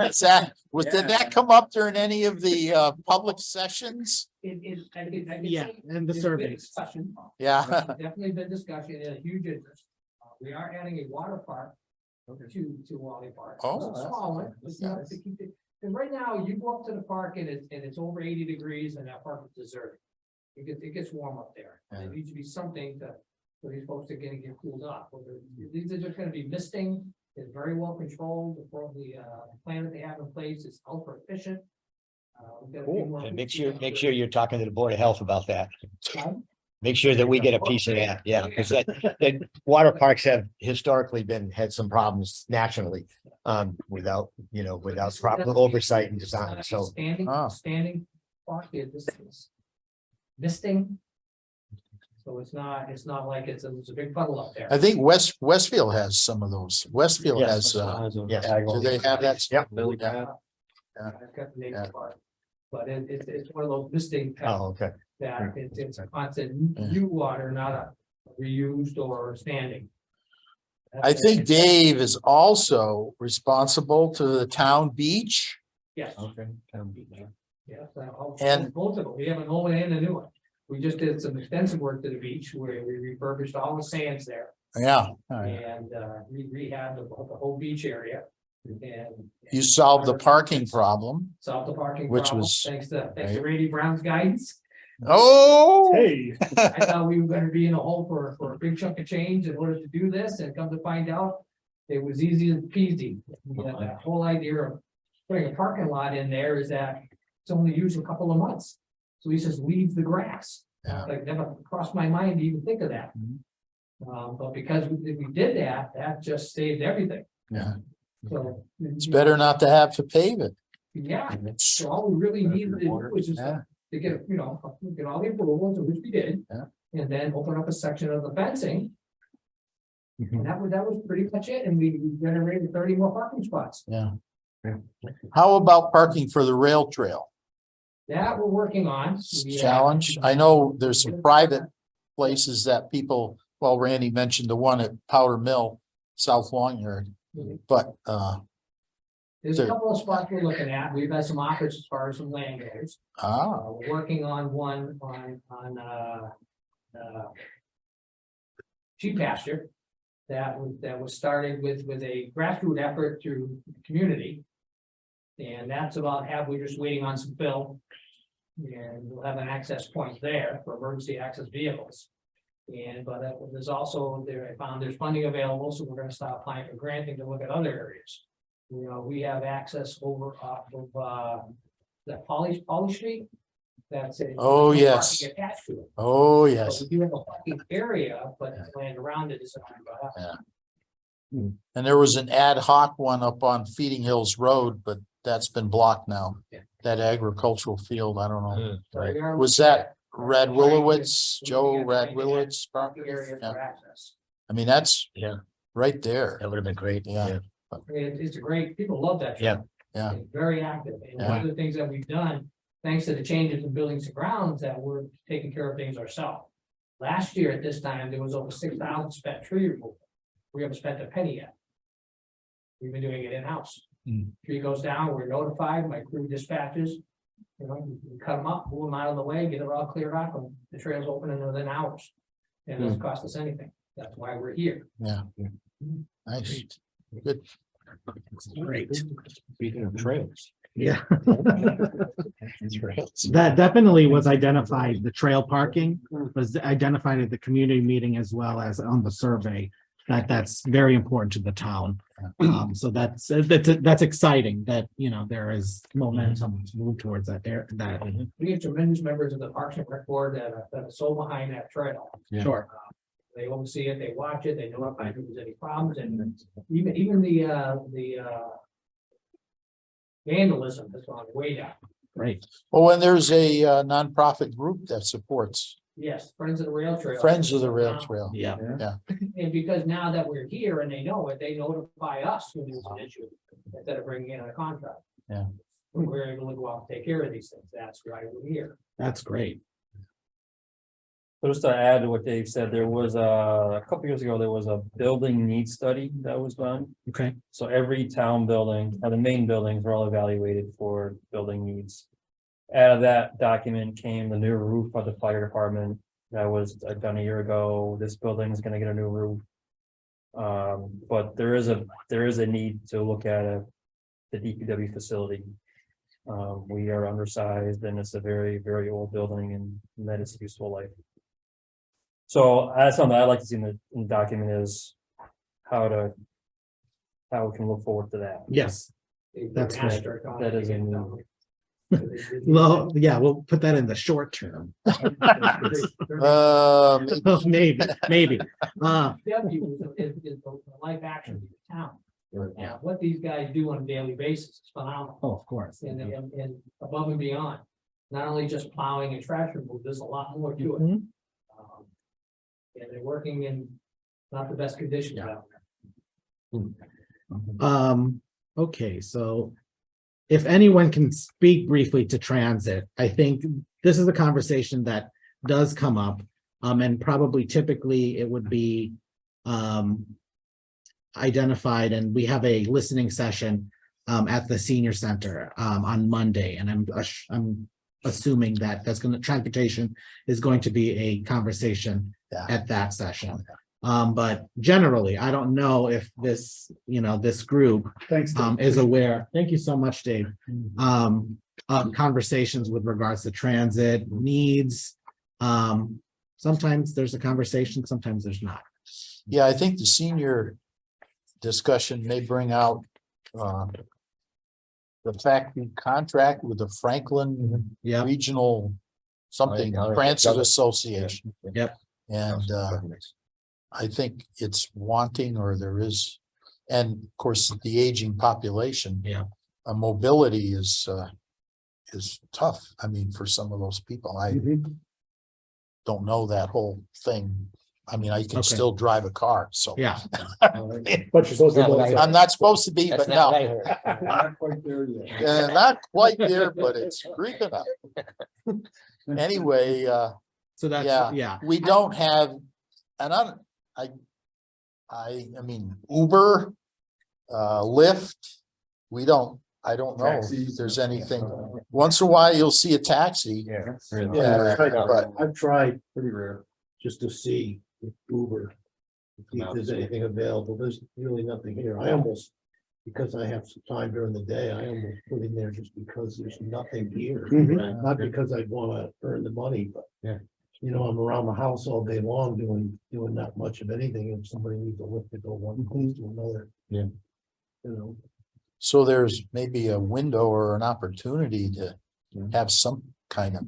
Is that, did that come up during any of the public sessions? I could Yeah, say and the there's been surveys. discussion. Yeah, Definitely been discussion and a huge interest. We are adding a water park to Wally Park. Oh, It's a that's small one. It's not to keep it, and right now you go up to the park and it's over 80 degrees and that park is deserted. It gets warm up there. There needs to be something for these folks to get cooled off. These are just gonna be misting. It's very well controlled. The plan that they have in place is ultra efficient. We've got a few more- And make sure you're talking to the Board of Health about that. Huh? Make sure that we get a piece of that, yeah, because the water parks have historically had some problems nationally. Without proper oversight and design, so. Standing park, this is misting. So it's not like it's a big puddle up there. I think Westfield has some of those. Westfield Yes. has, Yes. do they have that? Yep. I've got the native part. But it's one of those misting Oh, okay. that it's a constant new water, not a reused or standing. I think Dave is also responsible to the town beach. Yes. Okay. Yes, And- both of them, we have an old and a new one. We just did some extensive work to the beach where we refurbished all the sands there Yeah, and rehab the whole beach area. And you solved the parking problem. solved the parking Which problem, was- thanks to Randy Brown's guidance. Oh, Hey, I thought we were gonna be in a hole for a big chunk of change in order to do this, and come to find out, it was easy as peasy. The whole idea of putting a parking lot in there is that it's only used a couple of months. So he says, leave the grass. Yeah. Like, never crossed my mind to even think of that. But because we did that, that just saved everything. yeah. So. It's better not to have to pave it. Yeah, so all we really needed to do was just Yeah. to get, get all the approvals, which we did. Yeah. And then open up a section of the fencing. Mhm. And that was pretty much it, and we generated 30 more parking spots. Yeah. How about parking for the rail trail? That we're working on. Challenge? I know there's some private places that people, well, Randy mentioned the one at Powder Mill, South Long Yard, but, There's a couple of spots we're looking at. We've had some offers as far as some land goes. We're working on one on sheep pasture. That was started with a grassroots effort through the community. And that's about we're just waiting on some fill. And we'll have an access point there for emergency access vehicles. But there's also I found there's funding available, so we're gonna start applying for granting to look at other areas. We have access over off of that Polly Street. That's it. Oh, yes. Attached to it. oh, But yes. we do have a parking area, but the land around it isn't. And there was an ad hoc one up on Feeding Hills Road, but that's been blocked now. Yeah. That agricultural field, I don't know. So we are Was looking that Red Willowitz, Joe Red Willowitz? Parking area Yeah. for access. I mean, that's, right there. That would have been great. Yeah. I mean, it's a great, people love that. Yeah. trail. Yeah. It's very active, and one of the things that we've done, thanks to the changes in buildings and grounds, that we're taking care of things ourselves. Last year at this time, there was over 6,000 spent tree removal. We haven't spent a penny yet. We've been doing it in-house. Hmm. Tree goes down, we're notified, my crew dispatches. You know, we cut them up, move them out of the way, get it all cleared up, and the trail's open in within hours. And it doesn't cost us anything. That's why we're here. Yeah. Nice. Good. Great. Speaking of trails. Yeah. Trails. That definitely was identified, the trail parking was identified at the community meeting as well as on the survey. That's very important to the town. So that's exciting that, you know, there is momentum to move towards that there, that. We have tremendous members of the Parks and Rec Board that are so behind that trail. Sure. They oversee it, they watch it, they notify if there's any problems, and even the vandalism has gone way down. Right. Oh, and there's a nonprofit group that supports Yes, Friends of the Rail Trail. Friends of the Rail Trail. Yeah. And because now that we're here and they know it, they notify us when there's an issue, instead of bringing in a contract. Yeah. We're able to go out and take care of these things, that's why we're here. That's great. So just to add to what Dave said, there was a couple years ago, there was a building needs study that was done. Okay. So every town building, or the main buildings were all evaluated for building needs. Out of that document came the new roof of the fire department. That was done a year ago. This building is gonna get a new roof. But there is a need to look at the DPW facility. We are undersized and it's a very, very old building and that is useful life. So that's something I'd like to see in the document is how we can look forward to that. Yes. That's great. That is a new- Well, yeah, we'll put that in the short term. Maybe. Is the life action of the town. And what these guys do on a daily basis is phenomenal. Oh, of course. And above and beyond, not only just plowing and trash removal, there's a lot more to it. Mhm. And they're working in not the best conditions out there. Okay, so if anyone can speak briefly to transit, I think this is a conversation that does come up. And probably typically it would be identified, and we have a listening session at the senior center on Monday, and I'm assuming that transportation is going to be a conversation at that session. But generally, I don't know if this, this group Thanks. Dave. is aware. Thank you so much, Dave. Conversations with regards to transit needs. Sometimes there's a conversation, sometimes there's not. Yeah, I think the senior discussion may bring out the fact we contract with the Franklin Yeah, Regional something, Right, Transit Association. Yep. And I think it's wanting, or there is, and of course, the aging population. Yeah. Mobility is tough. I mean, for some of those people, I don't know that whole thing. I mean, I can Okay. still drive a car, so. yeah. But you're supposed to. Yeah, go but I- outside. I'm not supposed to be, That's but not what no, I heard. Not quite there yet. not quite there, but it's creeping up. Anyway, So that's, Yeah. yeah, we don't have, and I mean, Uber, Lyft, I don't know if Taxis. there's anything. Once in a while, you'll see a taxi. Yeah. Yeah, but I've tried Pretty rare. just to see if Uber, if there's anything available. There's really nothing here. I almost, because I have some time during the day, I almost put in there just because there's nothing here. Mhm. Not because I wanna earn the money, but. Yeah. I'm around the house all day long doing not much of anything. If somebody needs a lift to go one place to another. Yeah. so there's maybe a window or an opportunity to have some kind of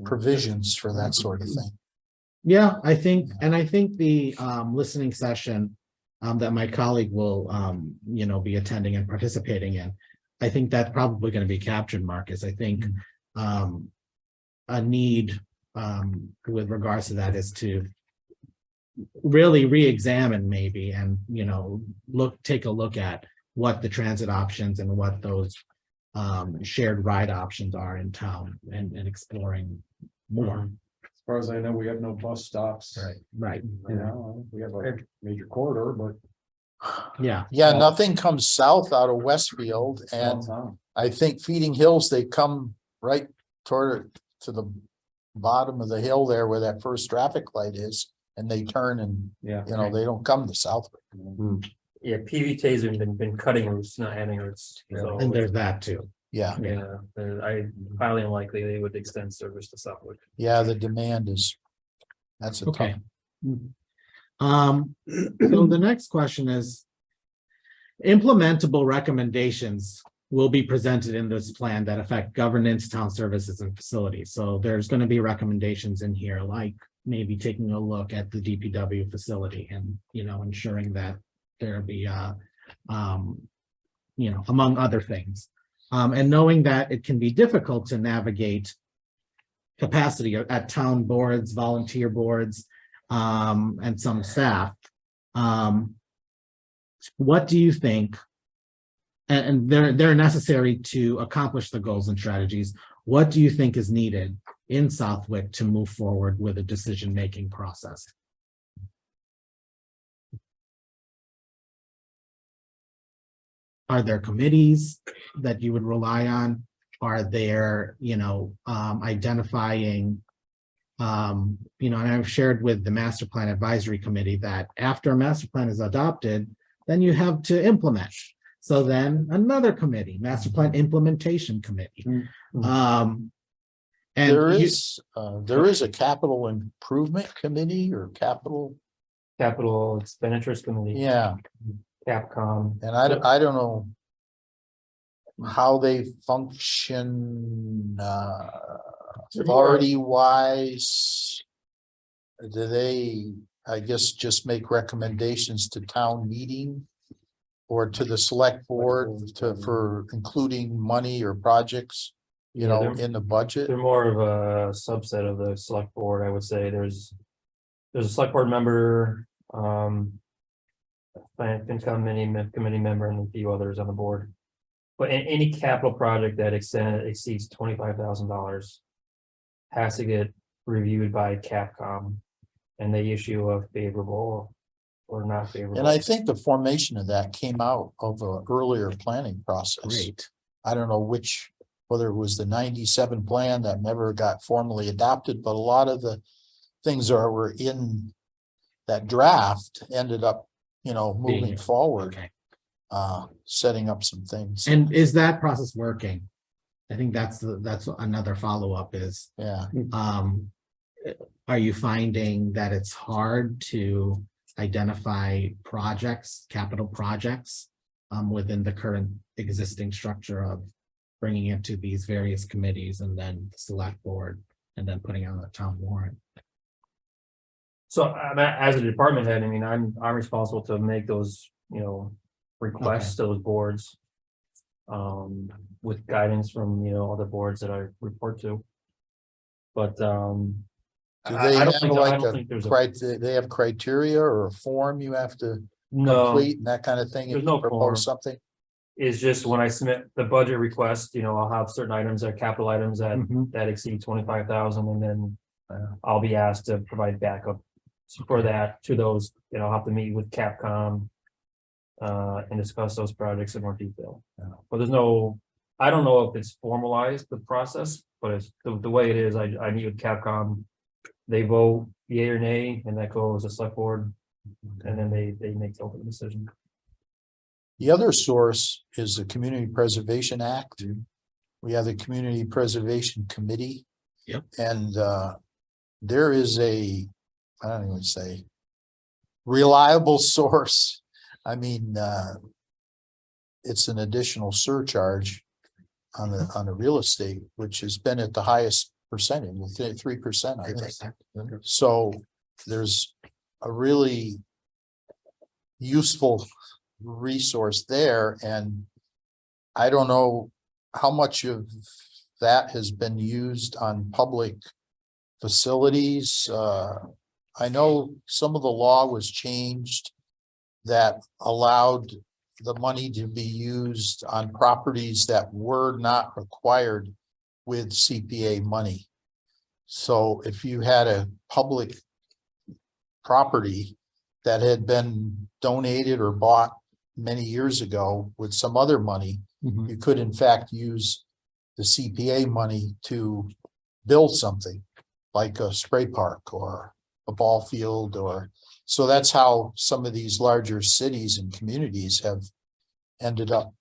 provisions for that sort of thing. yeah, I think the listening session that my colleague will be attending and participating in. I think that's probably going to be captured, Marcus. I think a need with regards to that is to really re-examine maybe and, you know, take a look at what the transit options and what those shared ride options are in town and exploring more. As far as I know, we have no bus stops. Right, You know, we have a major corridor, but. yeah. Yeah, nothing comes south out of Westfield, and Downtown. I think Feeding Hills, they come right toward to the bottom of the hill there where that first traffic light is, and they turn and, Yeah. you know, they don't come to Southwick. Yeah, PVT's been cutting routes, not adding routes. So, And there's that too. Yeah, yeah, I highly unlikely they would extend service to Southwick. yeah, the demand is, that's a tough. Okay. So the next question is. Implementable recommendations will be presented in this plan that affect governance, town services and facilities. So there's going to be recommendations in here, like maybe taking a look at the DPW facility and, you know, ensuring that there be, you know, among other things. And knowing that it can be difficult to navigate capacity at town boards, volunteer boards, and some staff. What do you think? And they're necessary to accomplish the goals and strategies. What do you think is needed in Southwick to move forward with a decision-making process? Are there committees that you would rely on? Are there, you know, identifying, you know, and I've shared with the Master Plan Advisory Committee that after a master plan is adopted, then you have to implement. So then another committee, Master Plan Implementation Committee. And There you- is a capital improvement committee or capital, Capital Expenditures Committee, yeah, Capcom. and I don't know. How they function, authority wise. Do they, I guess, just make recommendations to town meeting? Or to the select board for including money or projects, you Yeah, know, they're- in the budget? They're more of a subset of the select board, I would say. There's a select board member, FinCom committee member, and a few others on the board. But any capital project that exceeds $25,000 has to get reviewed by Capcom, and they issue a favorable or not favorable. And I think the formation of that came out of an earlier planning process. Great. I don't know whether it was the 97 plan that never got formally adopted, but a lot of the things that were in that draft ended up, you know, moving Being- forward, Okay. setting up some things. And is that process working? I think that's another follow-up is, Yeah, are you finding that it's hard to identify projects, capital projects, within the current existing structure of bringing it to these various committees and then the select board and then putting it on the town warrant? So as a department head, I mean, I'm responsible to make those, you know, requests to those boards. With guidance from, you know, other boards that I report to. But, do I they don't have think, I like don't a think there's a, they have criteria or a form you have to no, complete and that kind of thing? if There's you no form. propose something? it's just when I submit the budget request, you know, I'll have certain items that are capital items that exceed 25,000, and then I'll be asked to provide backup for that to those, you know, I'll have to meet with Capcom and discuss those projects in more detail. But there's no, I don't know if it's formalized, the process, but it's the way it is, I meet with Capcom. They vote yea or nay, and that goes to select board, and then they make the ultimate decision. The other source is the Community Preservation Act. We have the Community Preservation Committee. Yep. And there is I don't even say reliable source. I mean, it's an additional surcharge on the real estate, which has been at the highest percentage, 3%, I think. So there's a really useful resource there, and I don't know how much of that has been used on public facilities. I know some of the law was changed that allowed the money to be used on properties that were not required with CPA money. So if you had a public property that had been donated or bought many years ago with some other money, Mhm. you could in fact use the CPA money to build something like a spray park or a ball field or, so that's how some of these larger cities and communities have ended up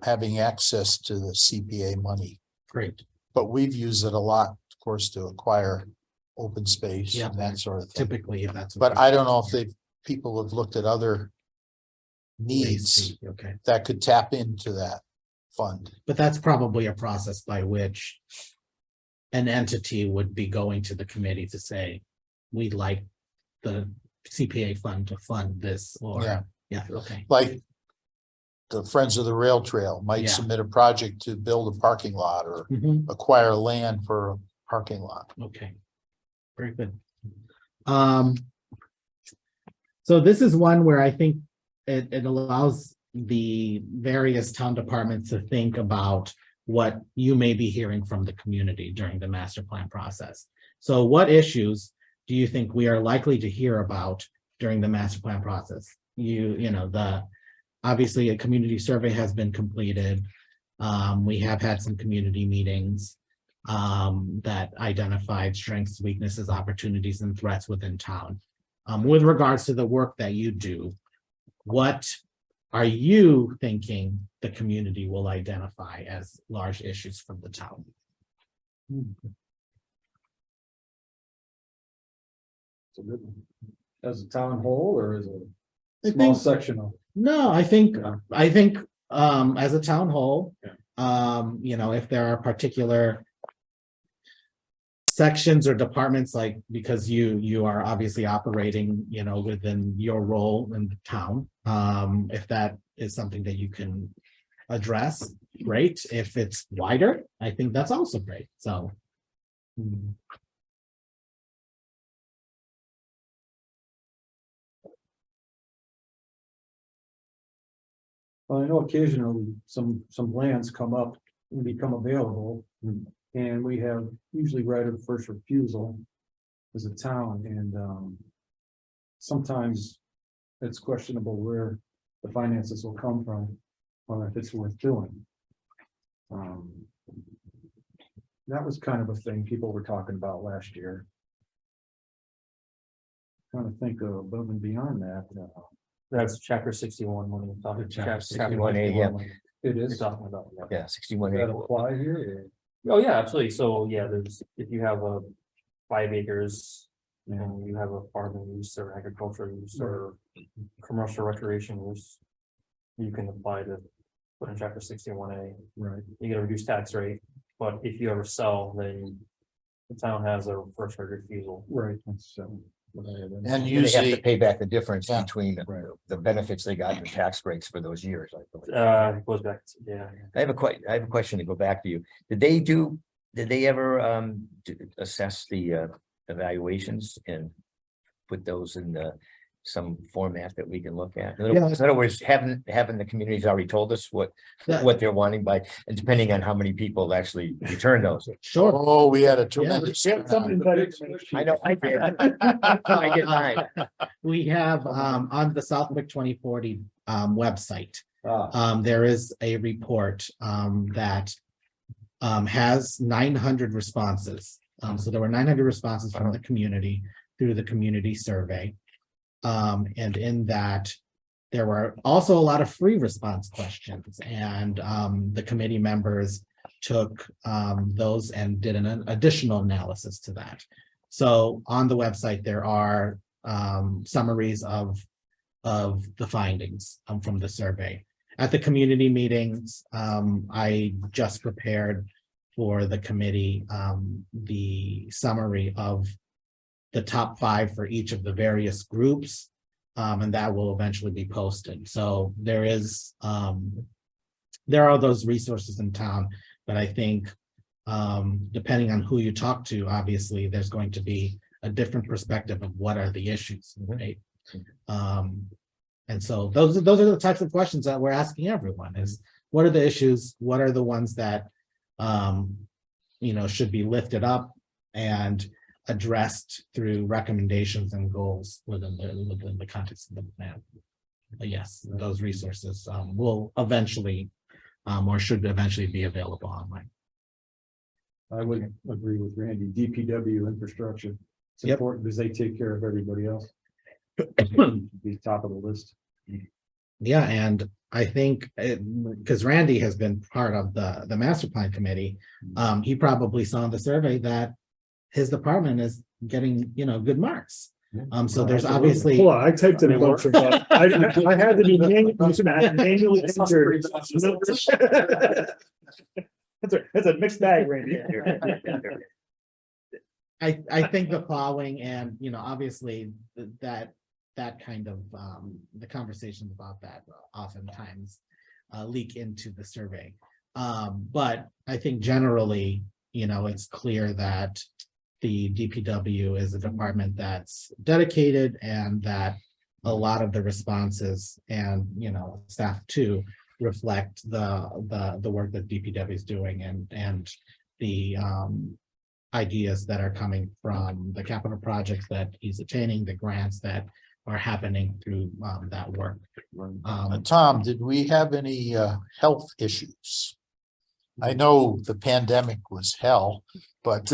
having access to the CPA money. Great. But we've used it a lot, of course, to acquire open space Yeah. and that sort of thing. Typically, if that's. But I don't know if people have looked at other needs Okay, that could tap into that fund. but that's probably a process by which an entity would be going to the committee to say, we'd like the CPA fund to fund this, or, Yeah, yeah, okay. like the Friends of the Rail Trail might Yeah. submit a project to build a parking lot or Mhm. acquire land for a parking lot. Okay. Very good. So this is one where I think it allows the various town departments to think about what you may be hearing from the community during the master plan process. So what issues do you think we are likely to hear about during the master plan process? Obviously a community survey has been completed. We have had some community meetings that identified strengths, weaknesses, opportunities, and threats within town. With regards to the work that you do, what are you thinking the community will identify as large issues from the town? It's a good one. As a town whole or as a I small think, sectional? no, I think, as a town whole, Yeah. if there are particular sections or departments, like, because you are obviously operating, within your role in the town. If that is something that you can address, great. If it's wider, I think that's also great. So, Well, I know occasionally some lands come up and become available. And we have usually right of first refusal as a town and sometimes it's questionable where the finances will come from, or if it's worth doing. That was kind of a thing people were talking about last year. Trying to think of above and beyond that. That's chapter 61 when we're talking. Chapter 61A, yeah. It You're is. talking about, yeah. Yeah, 61 Does that acre. apply here? Oh, yeah, absolutely. So, yeah, there's, if you have a 5 acres and you have a farming use or agricultural use or commercial recreation use, you can apply to put in chapter 61A. Right. You get a reduced tax rate, but if you ever sell, then the town has a first right refusal. Right. That's what I had. And They have to usually, pay back the difference Yeah. between Right. the benefits they got in the tax breaks for those years, I believe. It goes back to, yeah. I have a question to go back to you. Did they ever assess the evaluations and put those in some format that we can look at? In other words, having the communities already told us what they're wanting by, and depending on how many people actually return those. sure. oh, we had a tremendous. Something better. I know, I did. I did mine. We have, on the Southwick 2040 website, there is a report that has 900 responses. So there were 900 responses from the community through the community survey. And in that, there were also a lot of free response questions, and the committee members took those and did an additional analysis to that. So on the website, there are summaries of the findings from the survey. At the community meetings, I just prepared for the committee the summary of the top 5 for each of the various groups, and that will eventually be posted. So there are those resources in town, but I think depending on who you talk to, obviously there's going to be a different perspective of what are the issues, Mhm. right? And so those are the types of questions that we're asking everyone is, what are the issues? What are the ones that, should be lifted up and addressed through recommendations and goals within the context of the plan? But yes, those resources, will eventually, or should eventually be available online. I would agree with Randy, DPW infrastructure. It's Yep. important because they take care of everybody else. Be top of the list. Yeah, and I think because Randy has been part of the master plan committee, he probably saw in the survey that his department is getting, good marks. So there's obviously. Hold on, I typed in a bunch of, I had to be manually entered. That's a mixed bag, Randy. I think the following and, obviously that kind of, the conversations about that oftentimes leak into the survey. But I think generally, it's clear that the DPW is a department that's dedicated and that a lot of the responses and, staff too reflect the work that DPW is doing and the ideas that are coming from the capital projects that he's attaining, the grants that are happening through that work. Tom, did we have any health issues? I know the pandemic was hell, but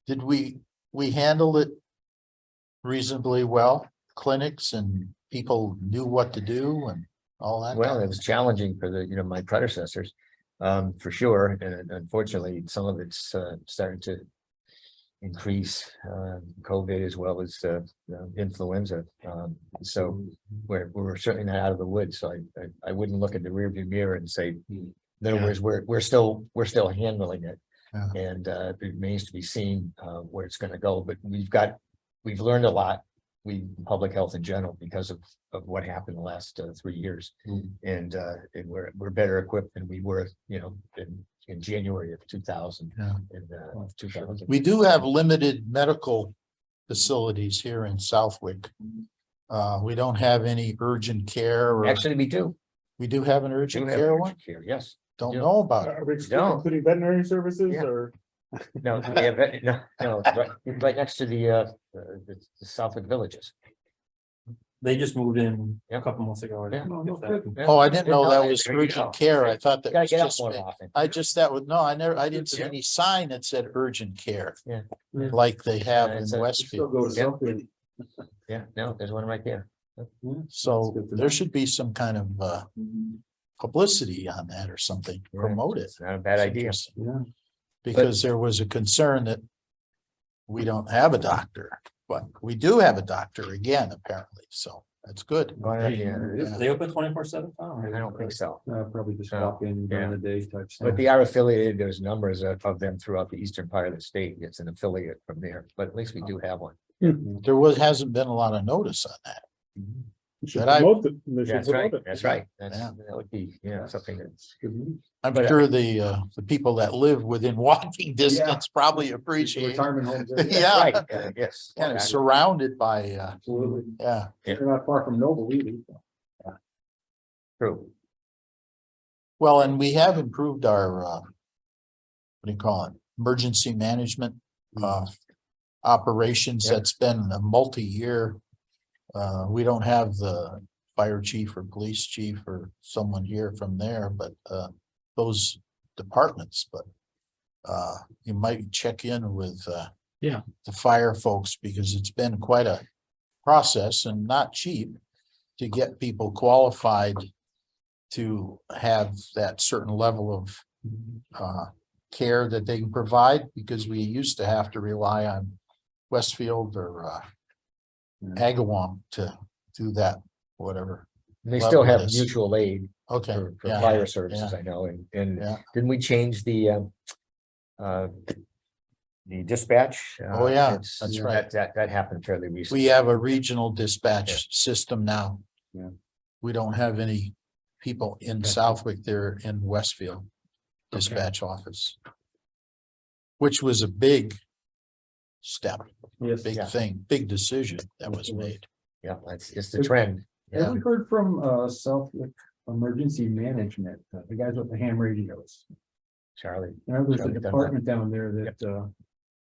did we handle it reasonably well? Clinics and people knew what to do and all that? Well, it was challenging for my predecessors, for sure, and unfortunately, some of it's starting to increase, COVID as well as influenza. So we're certainly not out of the woods. So I wouldn't look at the rearview mirror and say, in other words, we're still handling it. Yeah. And it remains to be seen where it's going to go. But we've learned a lot. Public health in general because of what happened the last 3 years, and we're better equipped than we were, in January of 2000. Yeah. And 2000. We do have limited medical facilities here in Southwick. We don't have any urgent care or Actually, we do. we do have an We urgent do have care urgent one. care, yes. Don't do. know about it. Are we No. including veterinary services Yeah. or? No, no, right next to the Southwick Villages. They just moved in a Yep. couple months ago. Yeah. Yeah. Oh, I didn't know that No, was there you urgent go. care. I thought that Gotta was get out just, more often. I didn't see Yeah. any sign that said urgent care. Yeah. Like they have in It's Still Westfield. go to Yeah. something. Yeah, no, there's one right there. So That's good to there know. should be some kind of publicity on that or something, Yeah. promote it. It's not a bad It's idea. interesting. Yeah. Because there was a concern that we don't have a doctor, but we do have a doctor again, apparently, so that's good. Yeah, They open 24/7? I don't think so. Probably just No. walk in during the day type stuff. But they are affiliated. There's numbers of them throughout the eastern part of the state. It's an affiliate from there, but at least we do have one. Hasn't been a lot of notice on that. We should That I- promote it. They should That's right. promote it. That's right. Yeah. That would be, something that's. I'm But, sure the people that live within walking distance probably appreciate, Retirement homes. That's Yeah. right, yes. kind of surrounded by, Absolutely. yeah. They're not far from Noble either. True. Well, and we have improved our, what do you call it, emergency management, operations. Yeah. That's been a multi-year. We don't have the fire chief or police chief or someone here from there, but, those departments, but, you might check in with, Yeah. the fire folks because it's been quite a process and not cheap to get people qualified to have that certain level of care that they can provide, because we used to have to rely on Westfield or Agawam to do that, whatever. They still have Level is- mutual aid Okay. for yeah, fire services, yeah. I know, and Yeah. didn't we change the dispatch? Oh, yeah, It's- that's right. That happened fairly recently. We have a regional dispatch system now. Yeah. We don't have any people in Southwick, they're in Westfield dispatch office. Which was a big step, Yes. big Yeah. thing, big decision that was made. Yeah, that's just the trend. Yeah, Have we heard from Southwick Emergency Management, the guys with the ham radios? Charlie. There was a Charlie done that. department down there that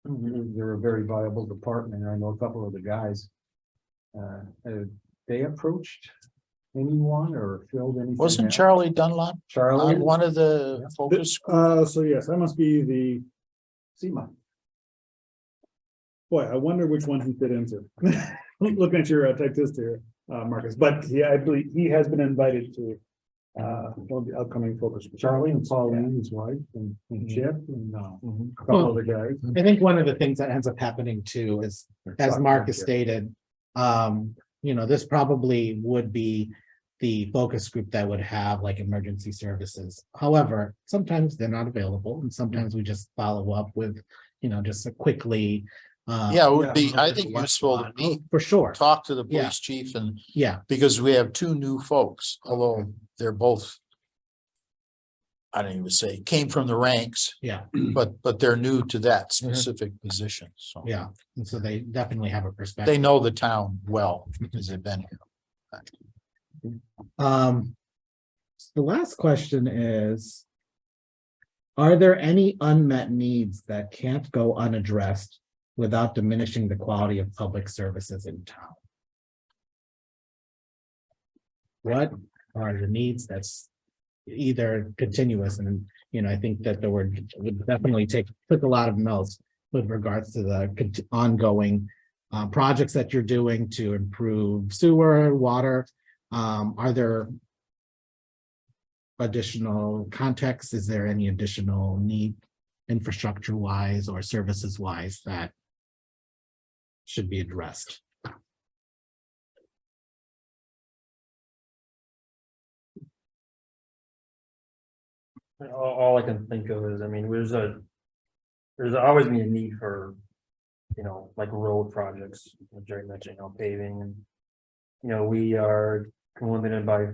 they're a very viable department. I know a couple of the guys. Have they approached anyone or filled anything? Wasn't out? Charlie Dunlop Charlie? on one of the focus? So yes, that must be the, SEMA. boy, I wonder which one he fit into. Looking at your type test here, Marcus, but yeah, I believe he has been invited to one of the upcoming focus. groups. Charlie and Pauline, his wife, and Chip, and a couple Well, of the guys. I think one of the things that ends up happening too is, as Marcus stated, this probably would be the focus group that would have like emergency services. However, sometimes they're not available and sometimes we just follow up with, just a quickly. Yeah, it would be, I think, useful to meet, For sure. talk to the Yeah. police chief and, Yeah, because we have two new folks, although they're both. I don't even say, came from the ranks, yeah, but they're new to that specific position, so. yeah. And so they definitely have a perspective. They know the town well because they've been here. The last question is. Are there any unmet needs that can't go unaddressed without diminishing the quality of public services in town? What are the needs that's either continuous and, I think that the word would definitely took a lot of notes with regards to the ongoing projects that you're doing to improve sewer, water. Are there additional context? Is there any additional need infrastructure wise or services wise that should be addressed? All I can think of is, I mean, there's always been a need for, like road projects, as Jerry mentioned, paving and. We are limited by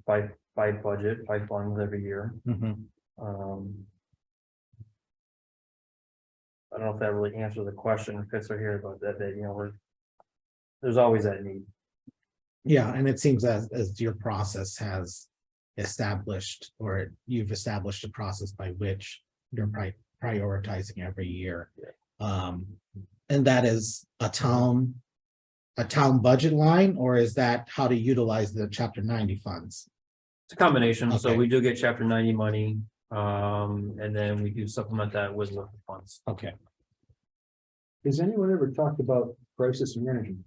budget, by funds every year. Mhm. I don't know if that really answers the question, Fitz are here, but that, there's always that need. Yeah, and it seems as your process has established, or you've established a process by which you're prioritizing every year. And that is a town budget line, or is that how to utilize the chapter 90 funds? It's a combination, so Okay. we do get chapter 90 money, and then we do supplement that with local funds. Okay. Has anyone ever talked about crisis management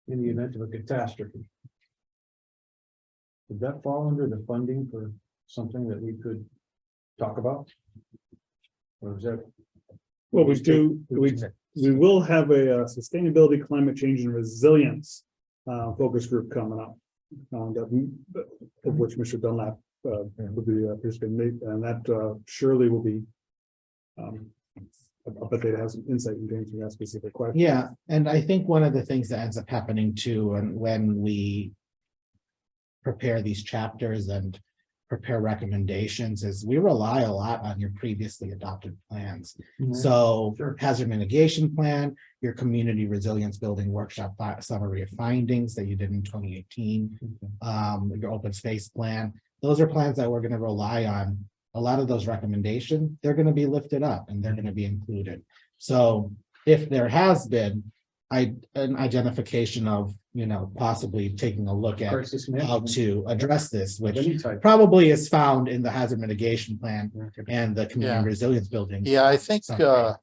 in the event of a catastrophe? Would that fall under the funding for something that we could talk about? Or is that? Well, we will have a sustainability, climate change and resilience focus group coming up. Of which Mr. Dunlap will be participating, and that surely will be. But they'd have some insight into answering that specific question. Yeah, and I think one of the things that ends up happening too, and when we prepare these chapters and prepare recommendations, is we rely a lot on your previously adopted plans. So Sure. hazard mitigation plan, your community resilience building workshop summary of findings that you did in 2018, your open space plan. Those are plans that we're going to rely on. A lot of those recommendations, they're going to be lifted up and they're going to be included. So if there has been an identification of, possibly taking a look at Crisis how management. to address this, of which any type. probably is found in the hazard mitigation plan and the Yeah. community resilience building. Yeah, I think, Something.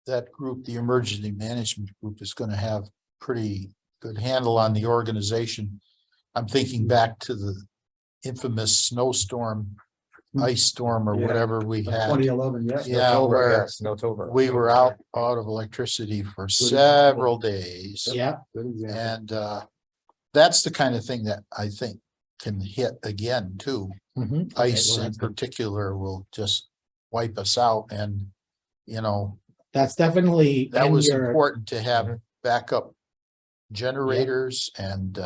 that group, the emergency management group, is gonna have pretty good handle on the organization. I'm thinking back to the infamous snowstorm, ice storm or Yeah. whatever we had. 2011, yes. Yeah, where Yes, Snowtober. we were out of electricity for several days. Yeah, Good example. And that's the kind of thing that I think can hit again too. mhm. Ice Okay, well, in particular will just wipe us out and, that's definitely that in was your, important to have backup generators and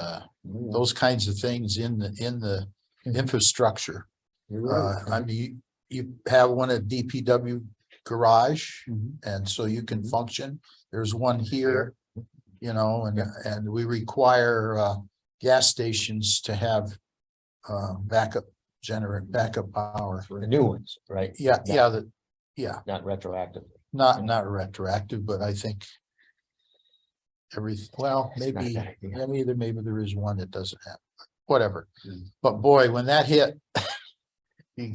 those kinds of things in the infrastructure. You're right. I mean, you have one at DPW garage. Mhm. And so you can function. There's one here, you know, and we require gas stations to have backup power. The new ones, right? Yeah, yeah, Not retroactive. not retroactive, but I think well, It's not a maybe, bad idea. maybe there is one that doesn't have, whatever. But boy, when that hit, you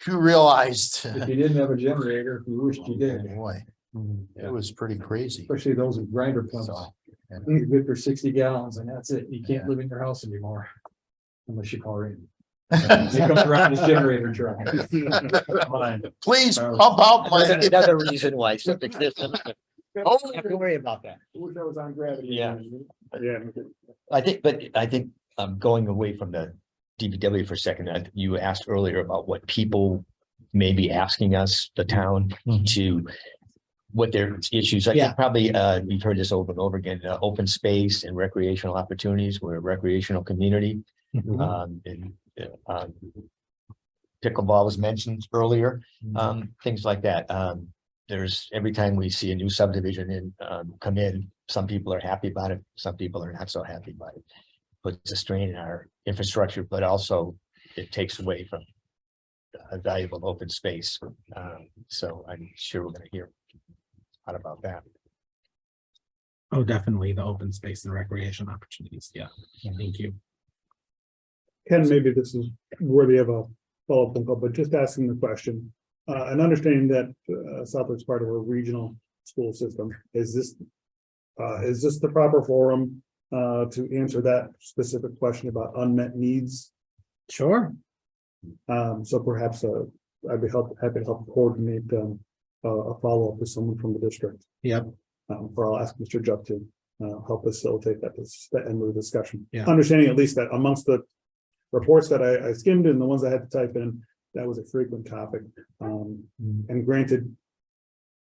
realized, If you didn't have a generator, you wished you did. boy, Yeah. it was pretty crazy. Especially those with grinder pumps. So, yeah. You're good for 60 gallons and that's it. You can't Yeah. live in your house anymore. Unless you call Randy. He comes around his generator truck. Please pump out my. Another reason why septic system. Oh, Don't have to worry about that. Wish I was on gravity. Yeah. Yeah. I think going away from the DPW for a second, you asked earlier about what people may be asking us, the town, to what their issues. I Yeah. think probably, we've heard this over and over again, open space and recreational opportunities. We're a recreational community. And pickleball was mentioned earlier, things like that. There's every time we see a new subdivision come in, some people are happy about it, some people are not so happy about it. Puts a strain in our infrastructure, but also it takes away from a valuable open space. So I'm sure we're gonna hear a lot about that. Oh, definitely the open space and recreation opportunities. Yeah, thank you. Ken, maybe this is worthy of a follow-up phone call, but just asking the question, and understanding that Southwick's part of a regional school system, is this the proper forum to answer that specific question about unmet needs? Sure. So perhaps I'd be happy to help coordinate a follow-up with someone from the district. Yep. Or I'll ask Mr. Jupp to help facilitate that end of the discussion. Yeah. Understanding at least that amongst the reports that I skimmed and the ones I had to type in, that was a frequent topic. And granted,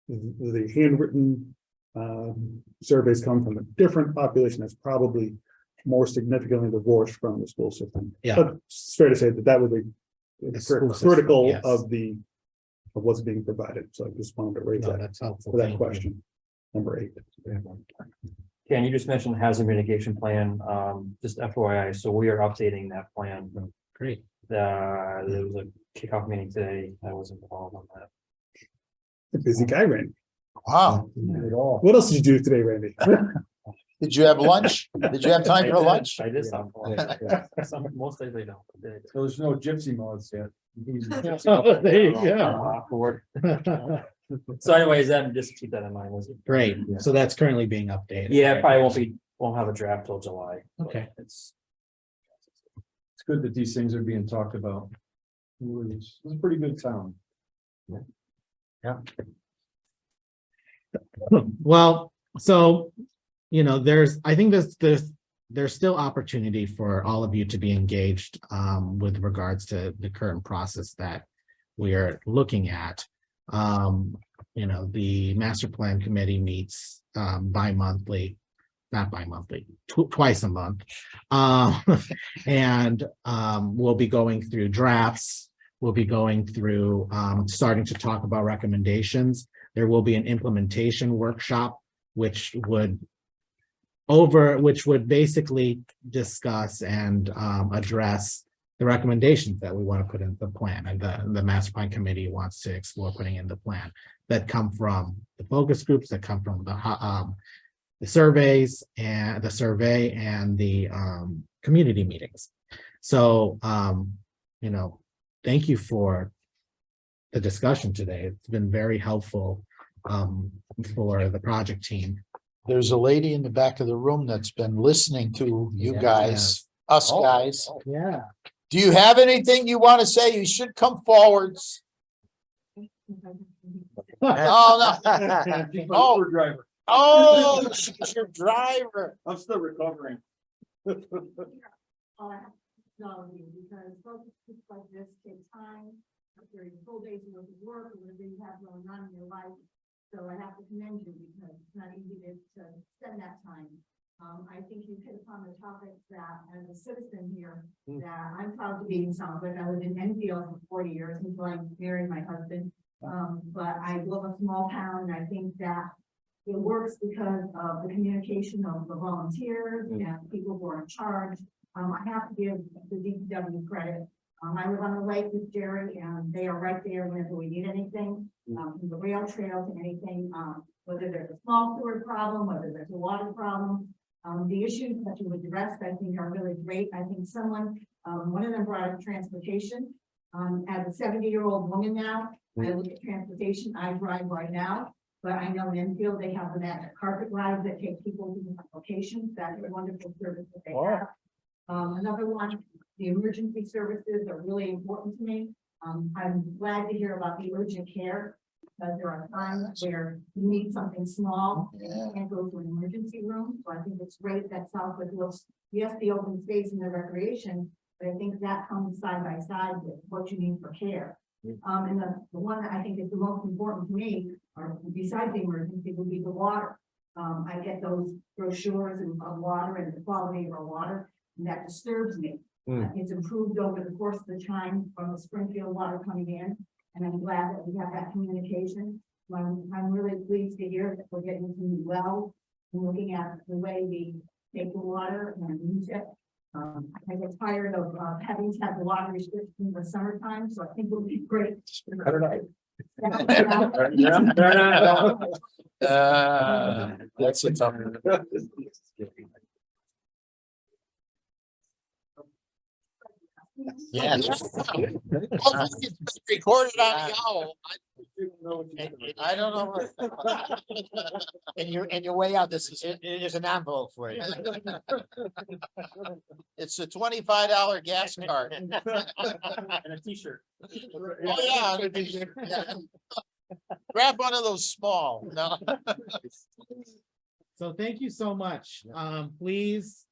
the handwritten surveys come from a different population that's probably more significantly divorced from the school system. Yeah. But it's fair to say that would be The school system, critical yes. of what's being provided. So I just wanted to raise No, that that's helpful. for that Thank you. question. Number 8. Ken, you just mentioned hazard mitigation plan, just FYI, so we are updating that plan. Great. There was a kickoff meeting today, I was involved on that. A busy guy, Randy. wow. Not at all. What else did you do today, Randy? Did you have lunch? Did you have time for lunch? I did some. Yeah. Most days they don't. So there's no gypsy moths yet. There you go. Awkward. So anyways, then just keep that in mind, was it? Great. So that's currently being updated. Yeah, probably won't have a draft till July. but Okay. It's, It's good that these things are being talked about. It's a pretty good town. Well, so, I think there's still opportunity for all of you to be engaged with regards to the current process that we are looking at. The master plan committee meets bi-monthly, not bi-monthly, twice a month. And we'll be going through drafts. We'll be going through starting to talk about recommendations. There will be an implementation workshop, which would basically discuss and address the recommendations that we want to put in the plan, and the master plan committee wants to explore putting in the plan, that come from the focus groups, that come from the surveys and the survey and the community meetings. So thank you for the discussion today. It's been very helpful for the project team. There's a lady in the back of the room that's been listening to you Yeah. guys, us guys. Yeah. Do you have anything you want to say? You should come forwards. Oh, no. Oh, driver. Oh, she's your driver. I'm still recovering. No, because focus groups like this take time, during full days worth of work, or whatever you have going on in your life. So I have to commend you because it's not easy to spend that time. I think you hit upon the topics that, as a citizen here, that I'm proud to be in Southwick. I lived in Enfield for 40 years until I married my husband. But I live in a small town, and I think that it works because of the communication of the volunteers and people who are in charge. I have to give the DPW credit. I live on the lake with Jerry, and they are right there whenever we need anything, from the rail trail to anything, whether there's a small sewer problem, whether there's a water problem. The issues that you addressed, I think are really great. I think someone, one of them brought up transportation. As a 70-year-old woman now, I look at transportation, I drive right now. But I know in Enfield, they have the magic carpet rides that take people to different locations. That's a wonderful service that they have. Another one, the emergency services are really important to me. I'm glad to hear about the urgent care. Because there are times where you need something small, and you can't go to an emergency room. So I think it's great that Southwood looks, yes, the open space and the recreation, but I think that comes side by side with what you need for care. And the one that I think is the most important to me, or besides the emergency, would be the water. I get those brochures of water and the quality of our water, and that disturbs me. It's improved over the course of the time from the Springfield water coming in, and I'm glad that we have that communication. I'm really pleased to hear that we're getting to do well, and looking at the way we take the water and use it. I get tired of having to have the water restrictions in the summertime, so I think it would be great. That's a tough. Yeah. Recorded on the owl. I don't know. And your way out, there's an envelope for you. It's a $25 gas card. And a t-shirt. Oh, yeah. Grab one of those small, no. So thank you so much. Please,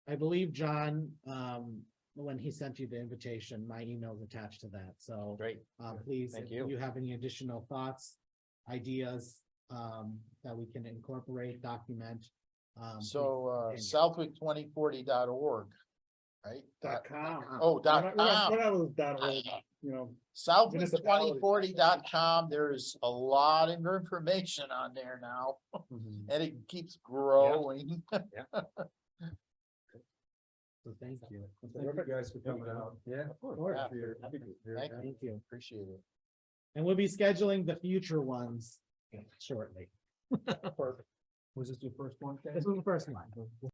I believe John, when he sent you the invitation, my email is attached to that, so. Great. Please, Thank if you. you have any additional thoughts, ideas, that we can incorporate, document. So, please Southwick2040.org, right? .com. Oh, We're not .com. with .org, you know. Southwick2040.com. There's a lot of information on there now, and it keeps growing. So thank you. Thank you guys for coming out. Yeah. Of course. Thank you. Appreciate it. And we'll be scheduling the future ones shortly. Was this your first one? Ken? This was the first one.